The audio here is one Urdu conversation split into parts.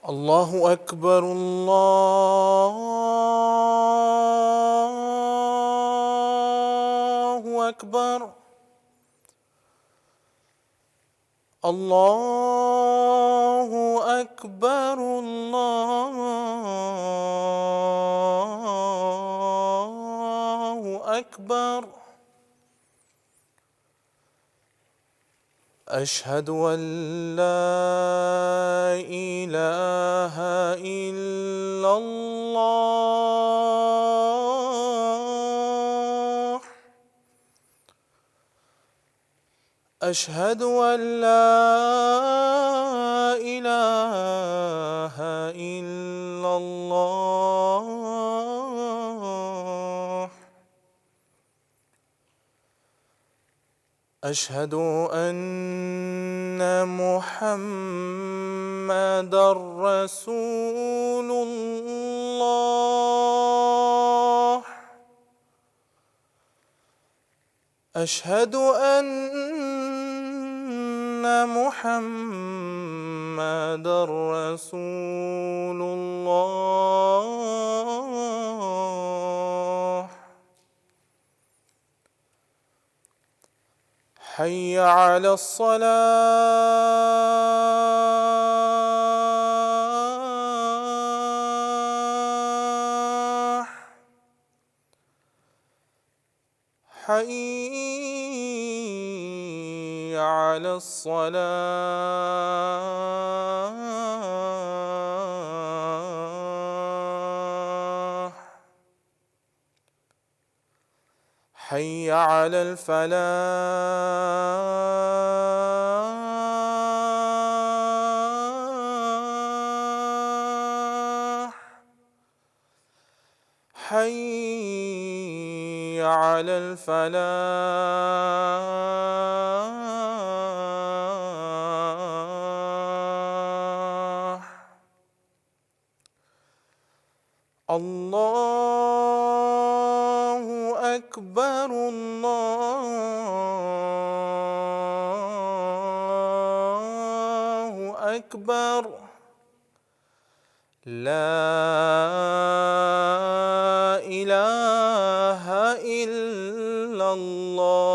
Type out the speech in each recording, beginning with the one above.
الله أكبر الله أكبر الله أكبر الله أكبر أشهد أن لا إله إلا الله أشهد أن لا إله إلا الله أشهد أن محمدًا رسول الله أشهد أن محمدًا رسول الله حي على الصلاة حي على الصلاة حي على الفلاح حي على الفلاح الله أكبر الله أكبر لا إله إلا الله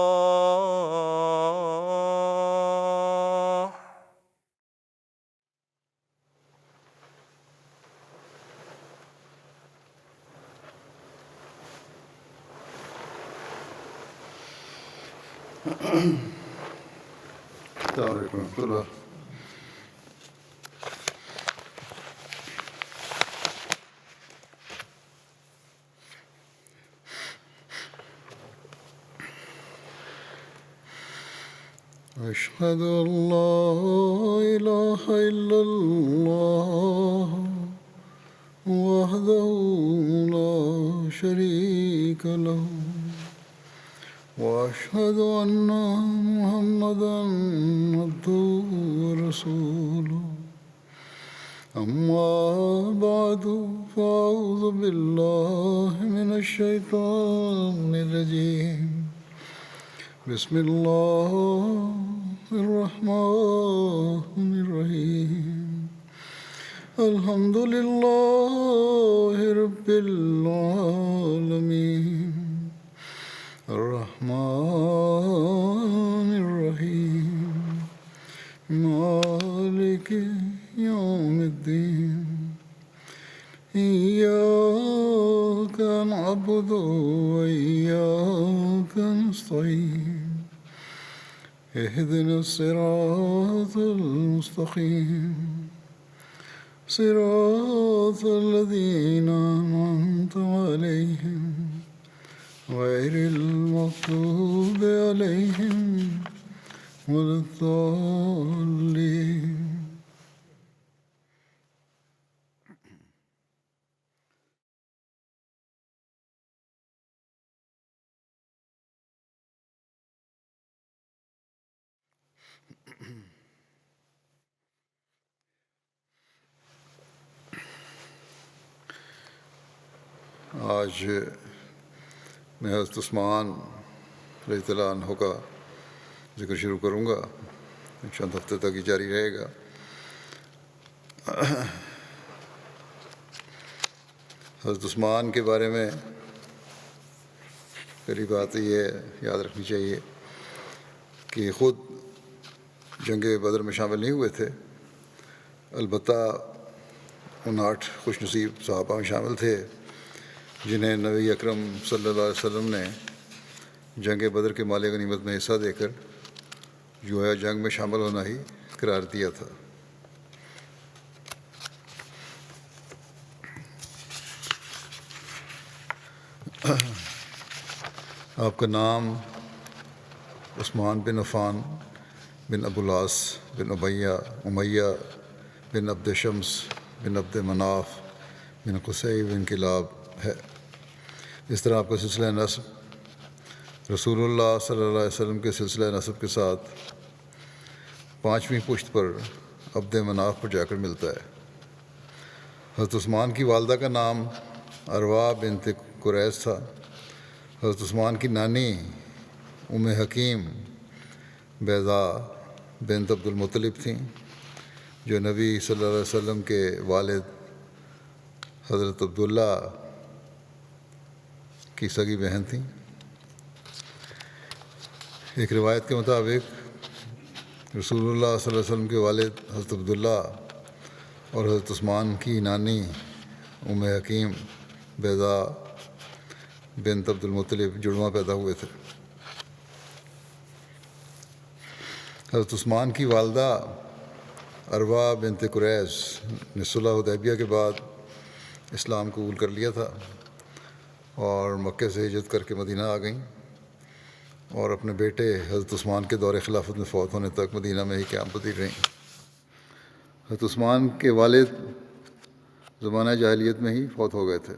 السلام علیکم ورحمۃ اللہ. أشهد أن لا إله إلا الله وحده لا شريك له وأشهد أن محمدًا عبده ورسوله أما بعد فأعوذ بالله من الشيطان الرجيم بسم الله الرحمن الرحيم الحمد لله رب العالمين الرحمن الرحيم مالك يوم الدين إياك نعبد وإياك نستعين اهدنا الصراط المستقيم صراط الذين أنعمت عليهم غير المغضوب عليهم ولا الضالين. آج میں حضرت عثمان رضی اللہ عنہ کا ذکر شروع کروں گا، چند ہفتے تک یہ جاری رہے گا. حضرت عثمان کے بارے میں پہلی بات یہ یاد رکھنی چاہیے کہ خود جنگ بدر میں شامل نہیں ہوئے تھے، البتہ ان 8 خوش نصیب صحابہ میں شامل تھے جنہیں نبی اکرم صلی اللہ علیہ وسلم نے جنگ بدر کے مال غنیمت میں حصہ دے کر جو ہے جنگ میں شامل ہونا ہی قرار دیا تھا۔ آپ کا نام عثمان بن عفان بن ابو العاص بن امیہ بن عبد شمس بن عبد مناف بن قصی بن کلاب ہے۔ اس طرح آپ کا سلسلہ نسب رسول اللہ صلی اللہ علیہ وسلم کے سلسلہ نسب کے ساتھ 5ویں پشت پر عبد مناف پر جا کر ملتا ہے۔ حضرت عثمان کی والدہ کا نام اروا بنت قریظ تھا۔ حضرت عثمان کی نانی ام حکیم بیضاء بنت عبد المطلب تھیں، جو نبی صلی اللہ علیہ وسلم کے والد حضرت عبداللہ کی سگی بہن تھیں۔ ایک روایت کے مطابق رسول اللہ صلی اللہ علیہ وسلم کے والد حضرت عبداللہ اور حضرت عثمان کی نانی ام حکیم بیضاء بنت عبد المطلب جڑواں پیدا ہوئے تھے۔ حضرت عثمان کی والدہ اروا بنت قریظ نے صلح حدیبیہ کے بعد اسلام قبول کر لیا تھا اور مکہ سے ہجرت کر کے مدینہ آ گئیں اور اپنے بیٹے حضرت عثمان کے دور خلافت میں فوت ہونے تک مدینہ میں ہی قیام پذیر رہیں۔ حضرت عثمان کے والد زمانہ جاہلیت میں ہی فوت ہو گئے تھے۔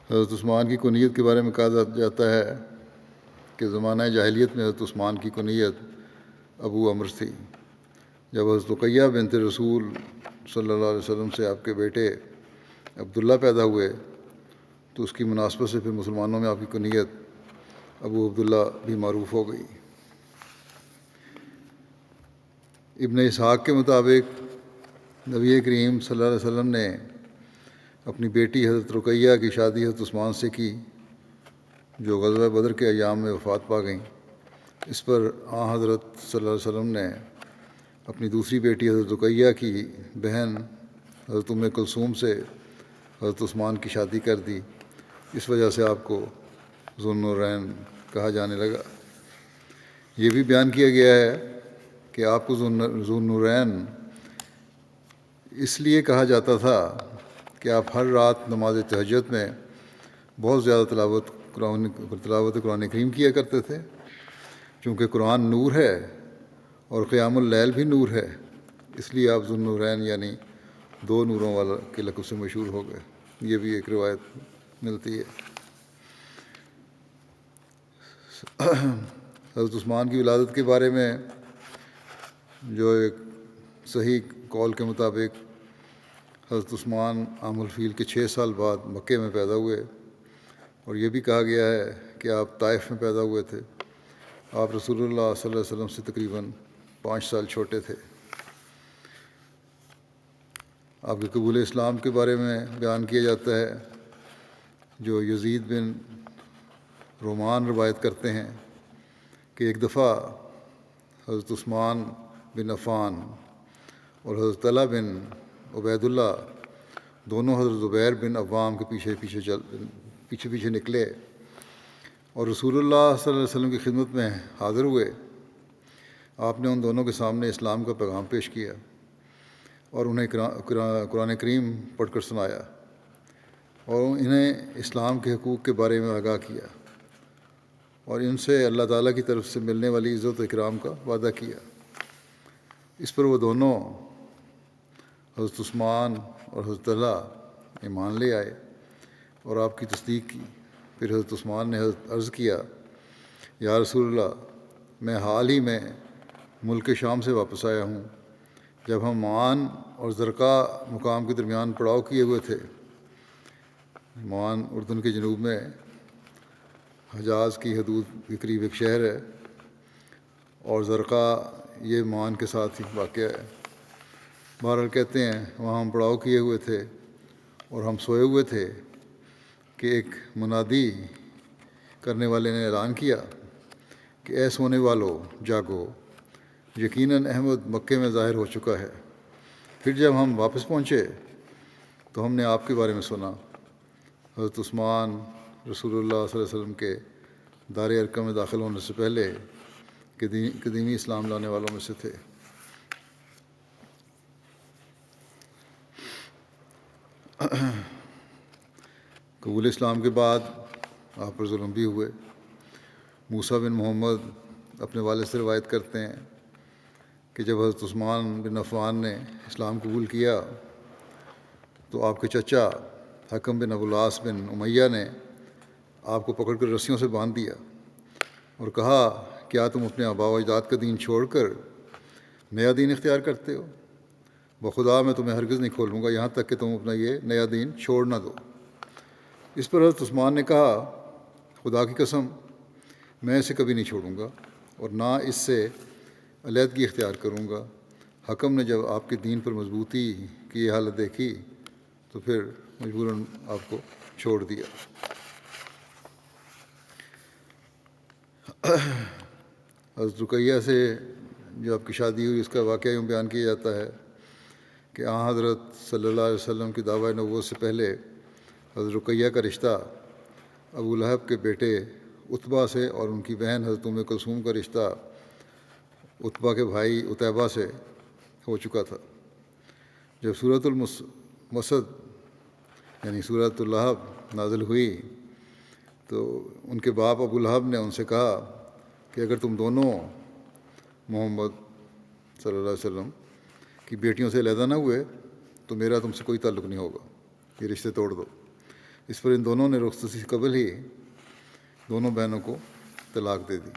حضرت عثمان کی کنیت کے بارے میں کہا جاتا ہے کہ زمانہ جاہلیت میں حضرت عثمان کی کنیت ابو عمرو تھی۔ جب حضرت رقیہ بنت رسول صلی اللہ علیہ وسلم سے آپ کے بیٹے عبداللہ پیدا ہوئے تو اس کی مناسبت سے پھر مسلمانوں میں آپ کی کنیت ابو عبداللہ بھی معروف ہو گئی۔ ابن اسحاق کے مطابق نبی کریم صلی اللہ علیہ وسلم نے اپنی بیٹی حضرت رقیہ کی شادی حضرت عثمان سے کی، جو غزوہ بدر کے ایام میں وفات پا گئیں۔ اس پر حضرت صلی اللہ علیہ وسلم نے اپنی دوسری بیٹی حضرت رقیہ کی بہن حضرت ام کلثوم سے حضرت عثمان کی شادی کر دی۔ اس وجہ سے آپ کو ذو النورین کہا جانے لگا۔ یہ بھی بیان کیا گیا ہے کہ آپ کو ذو النورین اس لیے کہا جاتا تھا کہ آپ ہر رات نماز تہجد میں بہت زیادہ تلاوت قرآن کریم کیا کرتے تھے، چونکہ قرآن نور ہے اور قیام اللیل بھی نور ہے، اس لیے آپ ذو النورین یعنی 2 نوروں والا کے لقب سے مشہور ہو گئے۔ یہ بھی ایک روایت ملتی ہے۔ حضرت عثمان کی ولادت کے بارے میں جو ایک صحیح قول کے مطابق حضرت عثمان عام الفیل کے 6 سال بعد مکے میں پیدا ہوئے، اور یہ بھی کہا گیا ہے کہ آپ طائف میں پیدا ہوئے تھے۔ آپ رسول اللہ صلی اللہ علیہ وسلم سے تقریباً 5 سال چھوٹے تھے۔ آپ کے قبول اسلام کے بارے میں بیان کیا جاتا ہے، جو یزید بن رومان روایت کرتے ہیں کہ ایک دفعہ حضرت عثمان بن عفان اور حضرت طلحہ بن عبید اللہ دونوں حضرت زبیر بن عوام کے پیچھے نکلے اور رسول اللہ صلی اللہ علیہ وسلم کی خدمت میں حاضر ہوئے۔ آپ نے ان دونوں کے سامنے اسلام کا پیغام پیش کیا اور انہیں قرآن کریم پڑھ کر سنایا اور انہیں اسلام کے حقوق کے بارے میں آگاہ کیا اور ان سے اللہ تعالیٰ کی طرف سے ملنے والی عزت و اکرام کا وعدہ کیا۔ اس پر وہ دونوں حضرت عثمان اور حضرت طلحہ ایمان لے آئے اور آپ کی تصدیق کی۔ پھر حضرت عثمان نے عرض کیا، یا رسول اللہ، میں حال ہی میں ملک شام سے واپس آیا ہوں۔ جب ہم معان اور زرقا مقام کے درمیان پڑاؤ کیے ہوئے تھے، معان اردن کے جنوب میں حجاز کی حدود کے قریب ایک شہر ہے، اور زرقا یہ مان کے ساتھ ہی واقع ہے۔ بہرحال کہتے ہیں وہاں ہم پڑاؤ کیے ہوئے تھے اور ہم سوئے ہوئے تھے کہ ایک منادی کرنے والے نے اعلان کیا کہ اے سونے والو جاگو، یقیناً احمد مکے میں ظاہر ہو چکا ہے۔ پھر جب ہم واپس پہنچے تو ہم نے آپ کے بارے میں سنا۔ حضرت عثمان رسول اللہ صلی اللہ علیہ وسلم کے دار ارقم میں داخل ہونے سے پہلے قدیمی اسلام لانے والوں میں سے تھے۔ قبول اسلام کے بعد آپ پر ظلم بھی ہوئے۔ موسیٰ بن محمد اپنے والد سے روایت کرتے ہیں کہ جب حضرت عثمان بن عفان نے اسلام قبول کیا تو آپ کے چچا حکم بن ابو العاص بن امیہ نے آپ کو پکڑ کر رسیوں سے باندھ دیا اور کہا کیا تم اپنے آباء و اجداد کا دین چھوڑ کر نیا دین اختیار کرتے ہو؟ بخدا میں تمہیں ہرگز نہیں کھولوں گا یہاں تک کہ تم اپنا یہ نیا دین چھوڑ نہ دو۔ اس پر حضرت عثمان نے کہا خدا کی قسم میں اسے کبھی نہیں چھوڑوں گا اور نہ اس سے علیحدگی اختیار کروں گا۔ حکم نے جب آپ کے دین پر مضبوطی کی یہ حالت دیکھی تو پھر مجبوراً آپ کو چھوڑ دیا۔ حضرت رقیہ سے جو آپ کی شادی ہوئی اس کا واقعہ یوں بیان کیا جاتا ہے کہ حضرت صلی اللہ علیہ وسلم کی دعویٰ نبوت سے پہلے حضرت رقیہ کا رشتہ ابو لہب کے بیٹے عتبہ سے اور ان کی بہن حضرت ام کلثوم کا رشتہ عتبہ کے بھائی عتیبہ سے ہو چکا تھا۔ جب سورۃ المسد یعنی سورۃ اللہب نازل ہوئی تو ان کے باپ ابو لہب نے ان سے کہا کہ اگر تم دونوں محمد صلی اللہ علیہ وسلم کی بیٹیوں سے علیحدہ نہ ہوئے تو میرا تم سے کوئی تعلق نہیں ہوگا، یہ رشتے توڑ دو۔ اس پر ان دونوں نے رخصتی سے قبل ہی دونوں بہنوں کو طلاق دے دی۔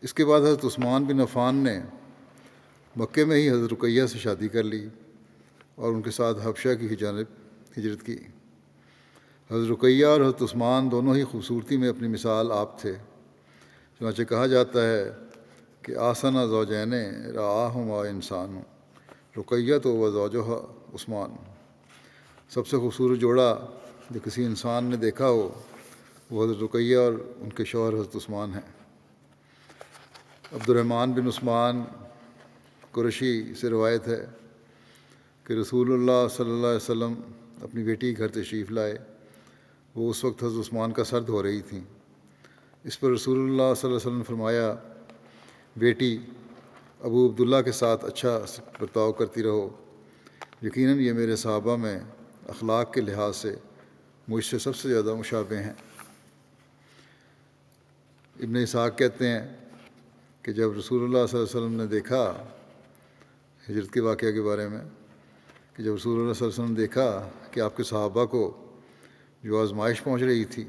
اس کے بعد حضرت عثمان بن عفان نے مکے میں ہی حضرت رقیہ سے شادی کر لی اور ان کے ساتھ حبشہ کی جانب ہجرت کی۔ حضرت رقیہ اور حضرت عثمان دونوں ہی خوبصورتی میں اپنی مثال آپ تھے، چنانچہ کہا جاتا ہے کہ آسنا زوجین رآہما انسان رقیہ تو و زوجہا عثمان، سب سے خوبصورت جوڑا جو کسی انسان نے دیکھا ہو وہ حضرت رقیہ اور ان کے شوہر حضرت عثمان ہیں۔ عبد الرحمن بن عثمان قرشی سے روایت ہے کہ رسول اللہ صلی اللہ علیہ وسلم اپنی بیٹی کے گھر تشریف لائے، وہ اس وقت حضرت عثمان کا سر دھو رہی تھیں۔ اس پر رسول اللہ صلی اللہ علیہ وسلم نے فرمایا بیٹی ابو عبداللہ کے ساتھ اچھا برتاؤ کرتی رہو، یقیناً یہ میرے صحابہ میں اخلاق کے لحاظ سے مجھ سے سب سے زیادہ مشابہ ہیں۔ ابن اسحاق کہتے ہیں کہ جب رسول اللہ صلی اللہ علیہ وسلم نے دیکھا ہجرت کے واقعہ کے بارے میں کہ جب رسول اللہ صلی اللہ علیہ وسلم نے دیکھا کہ آپ کے صحابہ کو جو آزمائش پہنچ رہی تھی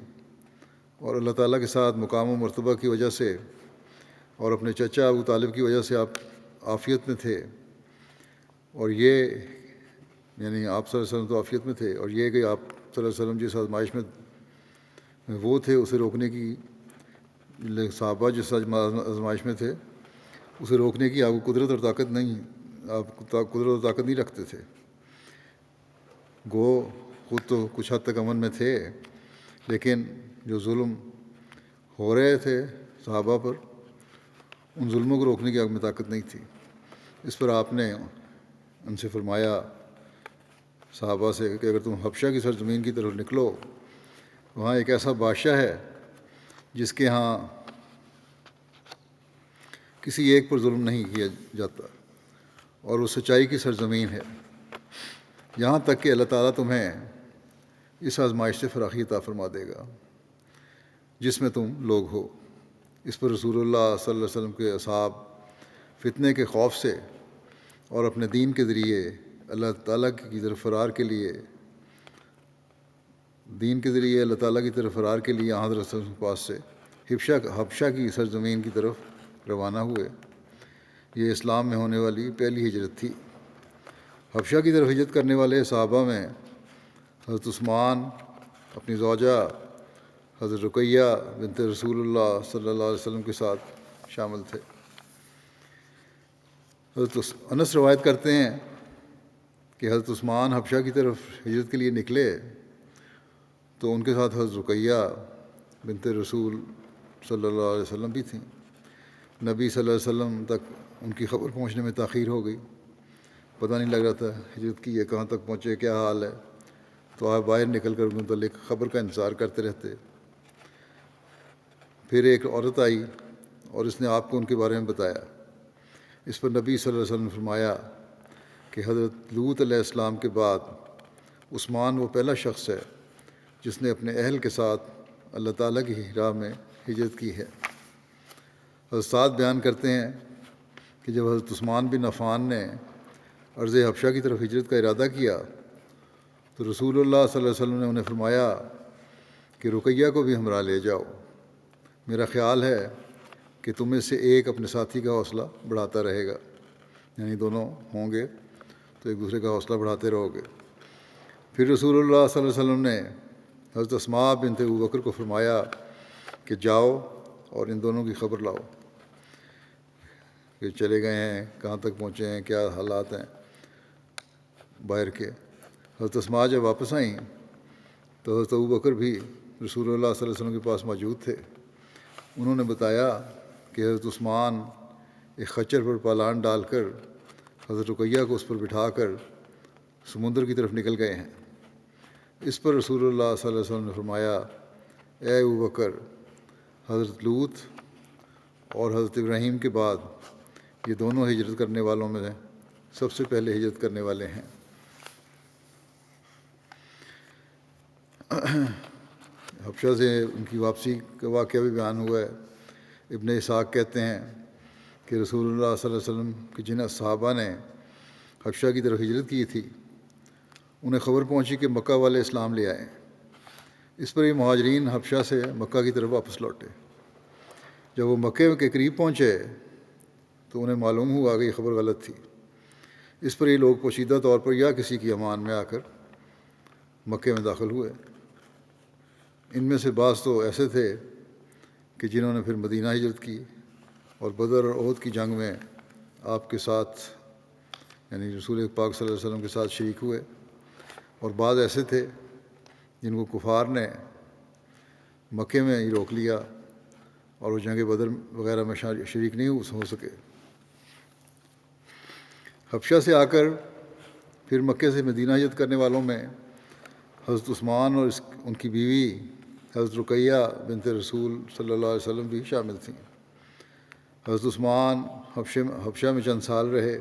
اور اللہ تعالیٰ کے ساتھ مقام و مرتبہ کی وجہ سے اور اپنے چچا ابو طالب کی وجہ سے آپ عافیت میں تھے، اور یہ یعنی آپ صلی اللہ علیہ وسلم تو عافیت میں تھے، اور یہ کہ آپ صلی اللہ علیہ وسلم جس آزمائش میں وہ تھے اسے روکنے کی صحابہ جس آزمائش میں تھے اسے روکنے کی آپ کو قدرت اور طاقت نہیں، آپ قدرت اور طاقت نہیں رکھتے تھے۔ گو خود تو کچھ حد تک امن میں تھے لیکن جو ظلم ہو رہے تھے صحابہ پر ان ظلموں کو روکنے کی آپ میں طاقت نہیں تھی۔ اس پر آپ نے ان سے فرمایا صحابہ سے کہ اگر تم حبشہ کی سرزمین کی طرف نکلو وہاں ایک ایسا بادشاہ ہے جس کے ہاں کسی ایک پر ظلم نہیں کیا جاتا اور وہ سچائی کی سرزمین ہے، یہاں تک کہ اللہ تعالیٰ تمہیں اس آزمائش سے فراخی عطا فرما دے گا جس میں تم لوگ ہو۔ اس پر رسول اللہ صلی اللہ علیہ وسلم کے اصحاب فتنے کے خوف سے اور اپنے دین کے ذریعے اللہ تعالیٰ کی طرف فرار کے لیے اللہ تعالیٰ کی طرف فرار کے لیے حضرت صلی اللہ علیہ وسلم کے پاس سے حبشہ کی سرزمین کی طرف روانہ ہوئے۔ یہ اسلام میں ہونے والی پہلی ہجرت تھی۔ حبشہ کی طرف ہجرت کرنے والے صحابہ میں حضرت عثمان اپنی زوجہ حضرت رقیہ بنت رسول اللہ صلی اللہ علیہ وسلم کے ساتھ شامل تھے۔ حضرت انس روایت کرتے ہیں کہ حضرت عثمان حبشہ کی طرف ہجرت کے لیے نکلے تو ان کے ساتھ حضرت رقیہ بنت رسول صلی اللہ علیہ وسلم بھی تھیں۔ نبی صلی اللہ علیہ وسلم تک ان کی خبر پہنچنے میں تاخیر ہو گئی، پتہ نہیں لگ رہا تھا ہجرت کی ہے، کہاں تک پہنچے، کیا حال ہے، تو آپ باہر نکل کر ان کے متعلق خبر کا انتظار کرتے رہتے۔ پھر ایک عورت آئی اور اس نے آپ کو ان کے بارے میں بتایا۔ اس پر نبی صلی اللہ علیہ وسلم نے فرمایا کہ حضرت لوط علیہ السلام کے بعد عثمان وہ پہلا شخص ہے جس نے اپنے اہل کے ساتھ اللہ تعالیٰ کی راہ میں ہجرت کی ہے۔ حضرت سعد بیان کرتے ہیں کہ جب حضرت عثمان بن عفان نے ارض حبشہ کی طرف ہجرت کا ارادہ کیا تو رسول اللہ صلی اللہ علیہ وسلم نے انہیں فرمایا کہ رقیہ کو بھی ہمراہ لے جاؤ، میرا خیال ہے کہ تم میں سے ایک اپنے ساتھی کا حوصلہ بڑھاتا رہے گا، یعنی دونوں ہوں گے تو ایک دوسرے کا حوصلہ بڑھاتے رہو گے۔ پھر رسول اللہ صلی اللہ علیہ وسلم نے حضرت اسماء بنت ابو بکر کو فرمایا کہ جاؤ اور ان دونوں کی خبر لاؤ کہ چلے گئے ہیں، کہاں تک پہنچے ہیں، کیا حالات ہیں باہر کے۔ حضرت اسماء جب واپس آئیں تو حضرت ابو بکر بھی رسول اللہ صلی اللہ علیہ وسلم کے پاس موجود تھے۔ انہوں نے بتایا کہ حضرت عثمان ایک خچر پر پالان ڈال کر حضرت رقیہ کو اس پر بٹھا کر سمندر کی طرف نکل گئے ہیں۔ اس پر رسول اللہ صلی اللہ علیہ وسلم نے فرمایا، اے ابو بکر، حضرت لوط اور حضرت ابراہیم کے بعد یہ دونوں ہجرت کرنے والوں میں سب سے پہلے ہجرت کرنے والے ہیں۔ حبشہ سے ان کی واپسی کا واقعہ بھی بیان ہوا ہے۔ ابن اسحاق کہتے ہیں کہ رسول اللہ صلی اللہ علیہ وسلم کے جن صحابہ نے حبشہ کی طرف ہجرت کی تھی انہیں خبر پہنچی کہ مکہ والے اسلام لے آئے۔ اس پر یہ مہاجرین حبشہ سے مکہ کی طرف واپس لوٹے۔ جب وہ مکے کے قریب پہنچے تو انہیں معلوم ہوا کہ یہ خبر غلط تھی۔ اس پر یہ لوگ پوشیدہ طور پر یا کسی کی امان میں آ کر مکے میں داخل ہوئے۔ ان میں سے بعض تو ایسے تھے کہ جنہوں نے پھر مدینہ ہجرت کی اور بدر اور احد کی جنگ میں آپ کے ساتھ یعنی رسول پاک صلی اللہ علیہ وسلم کے ساتھ شریک ہوئے، اور بعض ایسے تھے جن کو کفار نے مکے میں ہی روک لیا اور وہ جنگ بدر وغیرہ میں شریک نہیں ہو سکے۔ حبشہ سے آ کر پھر مکے سے مدینہ ہجرت کرنے والوں میں حضرت عثمان اور ان کی بیوی حضرت رقیہ بنت رسول صلی اللہ علیہ وسلم بھی شامل تھیں۔ حضرت عثمان حبشہ میں چند سال رہے۔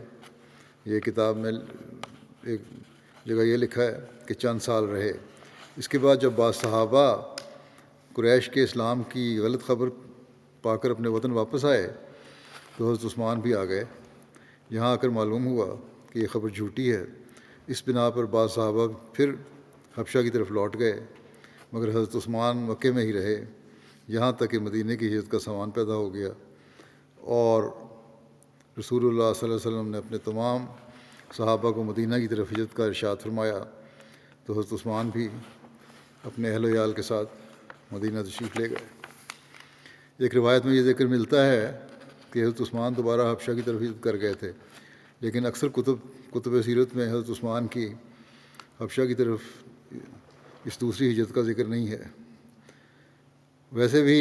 یہ کتاب میں ایک جگہ یہ لکھا ہے کہ چند سال رہے۔ اس کے بعد جب بعض صحابہ قریش کے اسلام کی غلط خبر پا کر اپنے وطن واپس آئے تو حضرت عثمان بھی آ گئے۔ یہاں آ کر معلوم ہوا کہ یہ خبر جھوٹی ہے۔ اس بنا پر بعض صحابہ پھر حبشہ کی طرف لوٹ گئے، مگر حضرت عثمان مکے میں ہی رہے یہاں تک کہ مدینہ کی ہجرت کا سامان پیدا ہو گیا، اور رسول اللہ صلی اللہ علیہ وسلم نے اپنے تمام صحابہ کو مدینہ کی طرف ہجرت کا ارشاد فرمایا تو حضرت عثمان بھی اپنے اہل و عیال کے ساتھ مدینہ تشریف لے گئے۔ ایک روایت میں یہ ذکر ملتا ہے کہ حضرت عثمان دوبارہ حبشہ کی طرف ہجرت کر گئے تھے، لیکن اکثر کتب سیرت میں حضرت عثمان کی حبشہ کی طرف اس دوسری ہجرت کا ذکر نہیں ہے۔ ویسے بھی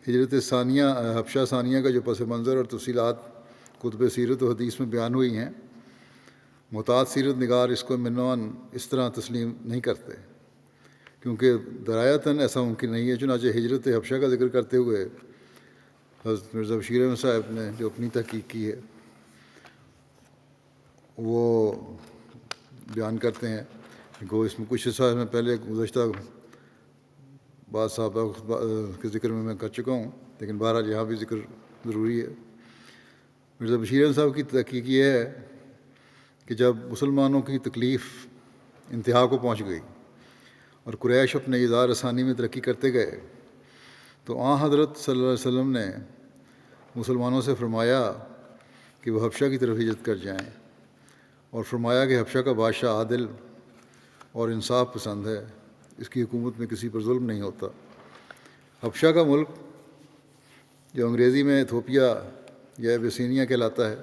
ہجرت ثانیہ حبشہ ثانیہ کا جو پس منظر اور تفصیلات کتب سیرت و حدیث میں بیان ہوئی ہیں، محتاط سیرت نگار اس کو منوان اس طرح تسلیم نہیں کرتے، کیونکہ درایتاً ایسا ممکن نہیں ہے۔ چنانچہ ہجرت حبشہ کا ذکر کرتے ہوئے حضرت مرزا بشیر احمد صاحب نے جو اپنی تحقیق کی ہے وہ بیان کرتے ہیں کہ اس میں کچھ حصہ میں پہلے گزشتہ بعض صحابہ کے ذکر میں کر چکا ہوں، لیکن بہرحال یہاں بھی ذکر ضروری ہے۔ مرزا بشیر احمد صاحب کی تحقیق یہ ہے کہ جب مسلمانوں کی تکلیف انتہا کو پہنچ گئی اور قریش اپنے اظہار رسانی میں ترقی کرتے گئے تو حضرت صلی اللہ علیہ وسلم نے مسلمانوں سے فرمایا کہ وہ حبشہ کی طرف ہجرت کر جائیں، اور فرمایا کہ حبشہ کا بادشاہ عادل اور انصاف پسند ہے، اس کی حکومت میں کسی پر ظلم نہیں ہوتا۔ حبشہ کا ملک جو انگریزی میں ایتھوپیا یا ایبیسینیا کہلاتا ہے،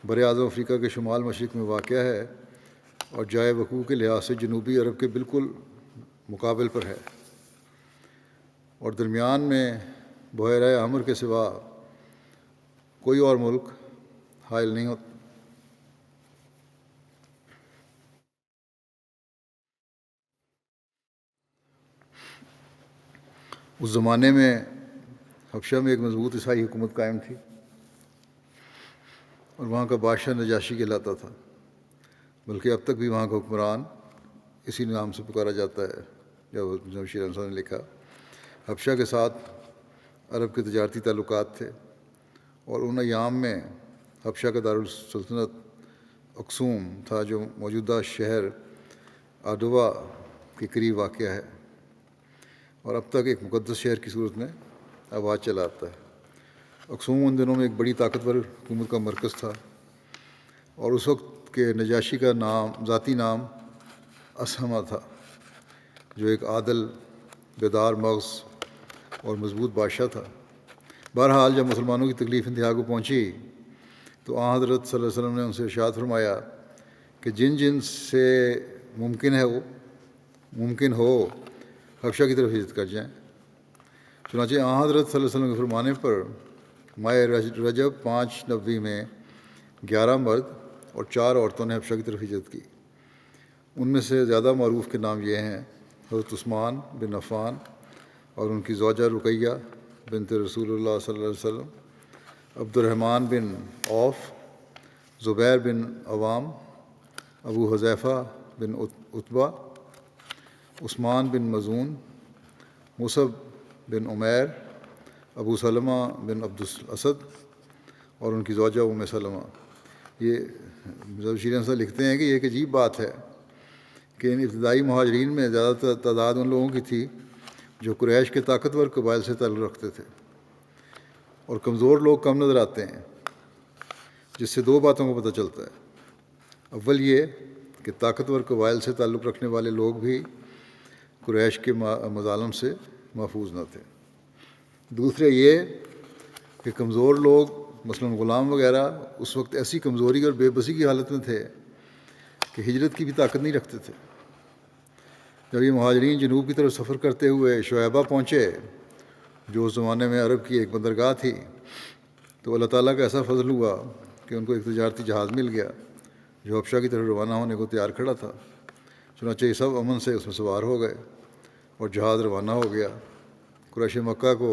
بر اعظم افریقہ کے شمال مشرق میں واقع ہے اور جائے وقوع کے لحاظ سے جنوبی عرب کے بالکل مقابل پر ہے، اور درمیان میں بحیرہ احمر کے سوا کوئی اور ملک حائل نہیں ہوتا۔ اس زمانے میں حبشہ میں ایک مضبوط عیسائی حکومت قائم تھی اور وہاں کا بادشاہ نجاشی کہلاتا تھا، بلکہ اب تک بھی وہاں کا حکمران اسی نام سے پکارا جاتا ہے، جو شیر انصار نے لکھا۔ حبشہ کے ساتھ عرب کے تجارتی تعلقات تھے، اور ان ایام میں حبشہ کا دارالسلطنت اکسوم تھا، جو موجودہ شہر آڈوا کے قریب واقع ہے اور اب تک ایک مقدس شہر کی صورت میں آواز چلاتا ہے۔ اکسوم ان دنوں میں ایک بڑی طاقتور حکومت کا مرکز تھا، اور اس وقت کے نجاشی کا ذاتی نام اسہمہ تھا، جو ایک عادل، بیدار مغز اور مضبوط بادشاہ تھا۔ بہرحال جب مسلمانوں کی تکلیف انتہا کو پہنچی تو آن حضرت صلی اللہ علیہ وسلم نے ان سے ارشاد فرمایا کہ جن جن سے ممکن ہو حبشہ کی طرف ہجرت کر جائیں۔ چنانچہ آن حضرت صلی اللہ علیہ وسلم کے فرمانے پر ماہ رجب 590 میں 11 مرد اور 4 عورتوں نے حبشہ کی طرف ہجرت کی۔ ان میں سے زیادہ معروف کے نام یہ ہیں: حضرت عثمان بن عفان اور ان کی زوجہ رقیہ بنت رسول اللہ صلی اللہ علیہ وسلم، عبد الرحمن بن عوف، زبیر بن عوام، ابو حذیفہ بن عتبہ، عثمان بن مظعون، مصعب بن عمیر، ابو سلمہ بن عبد الاسد اور ان کی زوجہ ام سلمہ۔ یہ شیرین صاحب لکھتے ہیں کہ یہ ایک عجیب بات ہے کہ ان ابتدائی مہاجرین میں زیادہ تعداد ان لوگوں کی تھی جو قریش کے طاقتور قبائل سے تعلق رکھتے تھے، اور کمزور لوگ کم نظر آتے ہیں، جس سے 2 باتوں کو پتہ چلتا ہے۔ اول یہ کہ طاقتور قبائل سے تعلق رکھنے والے لوگ بھی قریش کے مظالم سے محفوظ نہ تھے۔ دوسرے یہ کہ کمزور لوگ مثلاً غلام وغیرہ اس وقت ایسی کمزوری اور بے بسی کی حالت میں تھے کہ ہجرت کی بھی طاقت نہیں رکھتے تھے۔ جب یہ مہاجرین جنوب کی طرف سفر کرتے ہوئے شعیبہ پہنچے، جو اس زمانے میں عرب کی ایک بندرگاہ تھی، تو اللہ تعالیٰ کا ایسا فضل ہوا کہ ان کو ایک تجارتی جہاز مل گیا جو حبشہ کی طرف روانہ ہونے کو تیار کھڑا تھا۔ چنانچہ یہ سب امن سے اس میں سوار ہو گئے اور جہاز روانہ ہو گیا۔ قریش مکہ کو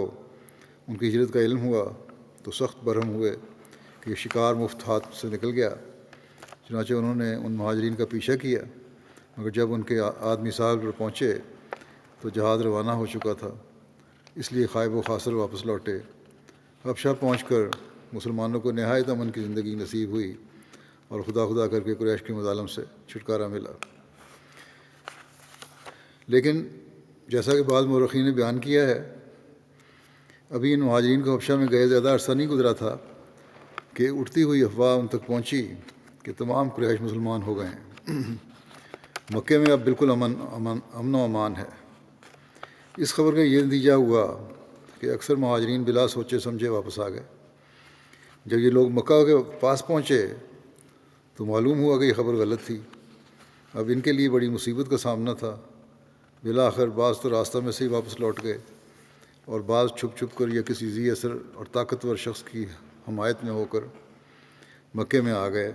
ان کی ہجرت کا علم ہوا تو سخت برہم ہوئے کہ یہ شکار مفت ہاتھ سے نکل گیا۔ چنانچہ انہوں نے ان مہاجرین کا پیچھا کیا، مگر جب ان کے آدمی ساحل پر پہنچے تو جہاز روانہ ہو چکا تھا، اس لیے خائب و خاصر واپس لوٹے۔ حبشہ پہنچ کر مسلمانوں کو نہایت امن کی زندگی نصیب ہوئی اور خدا خدا کر کے قریش کے مظالم سے چھٹکارا ملا۔ لیکن جیسا کہ بعض مورخین نے بیان کیا ہے، ابھی ان مہاجرین کو حبشہ میں گئے زیادہ عرصہ نہیں گزرا تھا کہ اٹھتی ہوئی افواہ ان تک پہنچی کہ تمام قریش مسلمان ہو گئے ہیں، مکے میں اب بالکل امن و امان ہے۔ اس خبر کا یہ نتیجہ ہوا کہ اکثر مہاجرین بلا سوچے سمجھے واپس آ گئے۔ جب یہ لوگ مکہ کے پاس پہنچے تو معلوم ہوا کہ یہ خبر غلط تھی۔ اب ان کے لیے بڑی مصیبت کا سامنا تھا۔ بالآخر بعض تو راستہ میں سے ہی واپس لوٹ گئے، اور بعض چھپ چھپ کر یا کسی ذی اثر اور طاقتور شخص کی حمایت میں ہو کر مکے میں آ گئے۔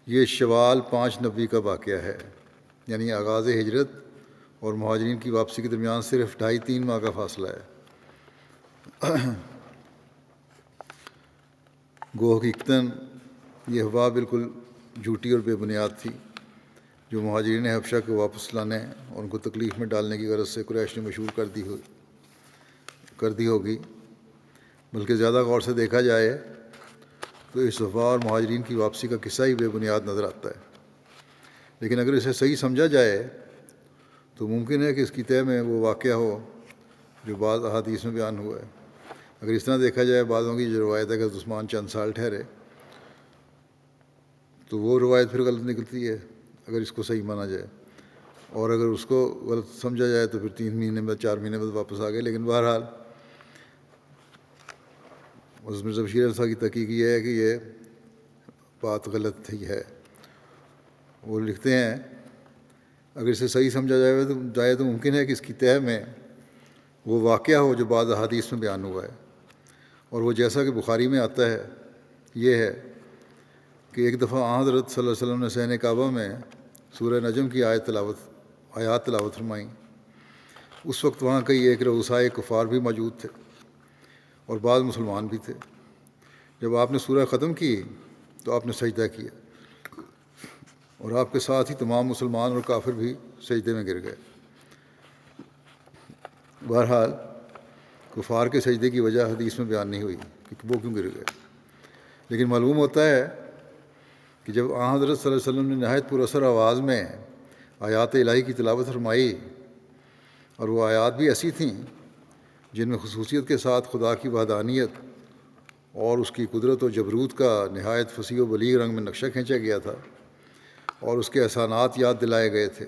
یہ شوال 590 کا واقعہ ہے، یعنی آغاز ہجرت اور مہاجرین کی واپسی کے درمیان صرف 2.5-3 ماہ کا فاصلہ ہے۔ گو حقیقتاً یہ افواہ بالکل جھوٹی اور بے بنیاد تھی جو مہاجرین حبشہ کو واپس لانے اور ان کو تکلیف میں ڈالنے کی غرض سے قریش نے مشہور کر دی ہوگی۔ بلکہ زیادہ غور سے دیکھا جائے تو اس افواہ اور مہاجرین کی واپسی کا قصہ ہی بے بنیاد نظر آتا ہے۔ لیکن اگر اسے صحیح سمجھا جائے تو ممکن ہے کہ اس کی تہہ میں وہ واقعہ ہو جو بعض احادیث میں بیان ہوا ہے۔ اگر اس طرح دیکھا جائے، بعضوں کی جو روایت ہے کہ حضرت عثمان چند سال ٹھہرے، تو وہ روایت پھر غلط نکلتی ہے اگر اس کو صحیح مانا جائے، اور اگر اس کو غلط سمجھا جائے تو پھر 3 مہینے بعد 4 مہینے بعد واپس آ گئے. لیکن بہرحال مرزا بشیر احمد صاحب کی تحقیق یہ ہے کہ یہ بات غلط ہی ہے. وہ لکھتے ہیں اگر اسے صحیح سمجھا جائے تو ممکن ہے کہ اس کی تہہ میں وہ واقعہ ہو جو بعض احادیث میں بیان ہوا ہے. اور وہ جیسا کہ بخاری میں آتا ہے یہ ہے کہ ایک دفعہ حضرت صلی اللہ علیہ وسلم نے صحن کعبہ میں سورہ نجم کی آیات تلاوت فرمائیں. اس وقت وہاں کئی ایک رؤسائے کفار بھی موجود تھے اور بعض مسلمان بھی تھے. جب آپ نے سورہ ختم کی تو آپ نے سجدہ کیا اور آپ کے ساتھ ہی تمام مسلمان اور کافر بھی سجدے میں گر گئے. بہرحال کفار کے سجدے کی وجہ حدیث میں بیان نہیں ہوئی کہ وہ کیوں گر گئے. لیکن معلوم ہوتا ہے کہ جب حضرت صلی اللہ علیہ وسلم نے نہایت پر اثر آواز میں آیات الہی کی تلاوت فرمائی اور وہ آیات بھی ایسی تھیں جن میں خصوصیت کے ساتھ خدا کی وحدانیت اور اس کی قدرت و جبروت کا نہایت فصیح و بلیغ رنگ میں نقشہ کھینچا گیا تھا اور اس کے احسانات یاد دلائے گئے تھے،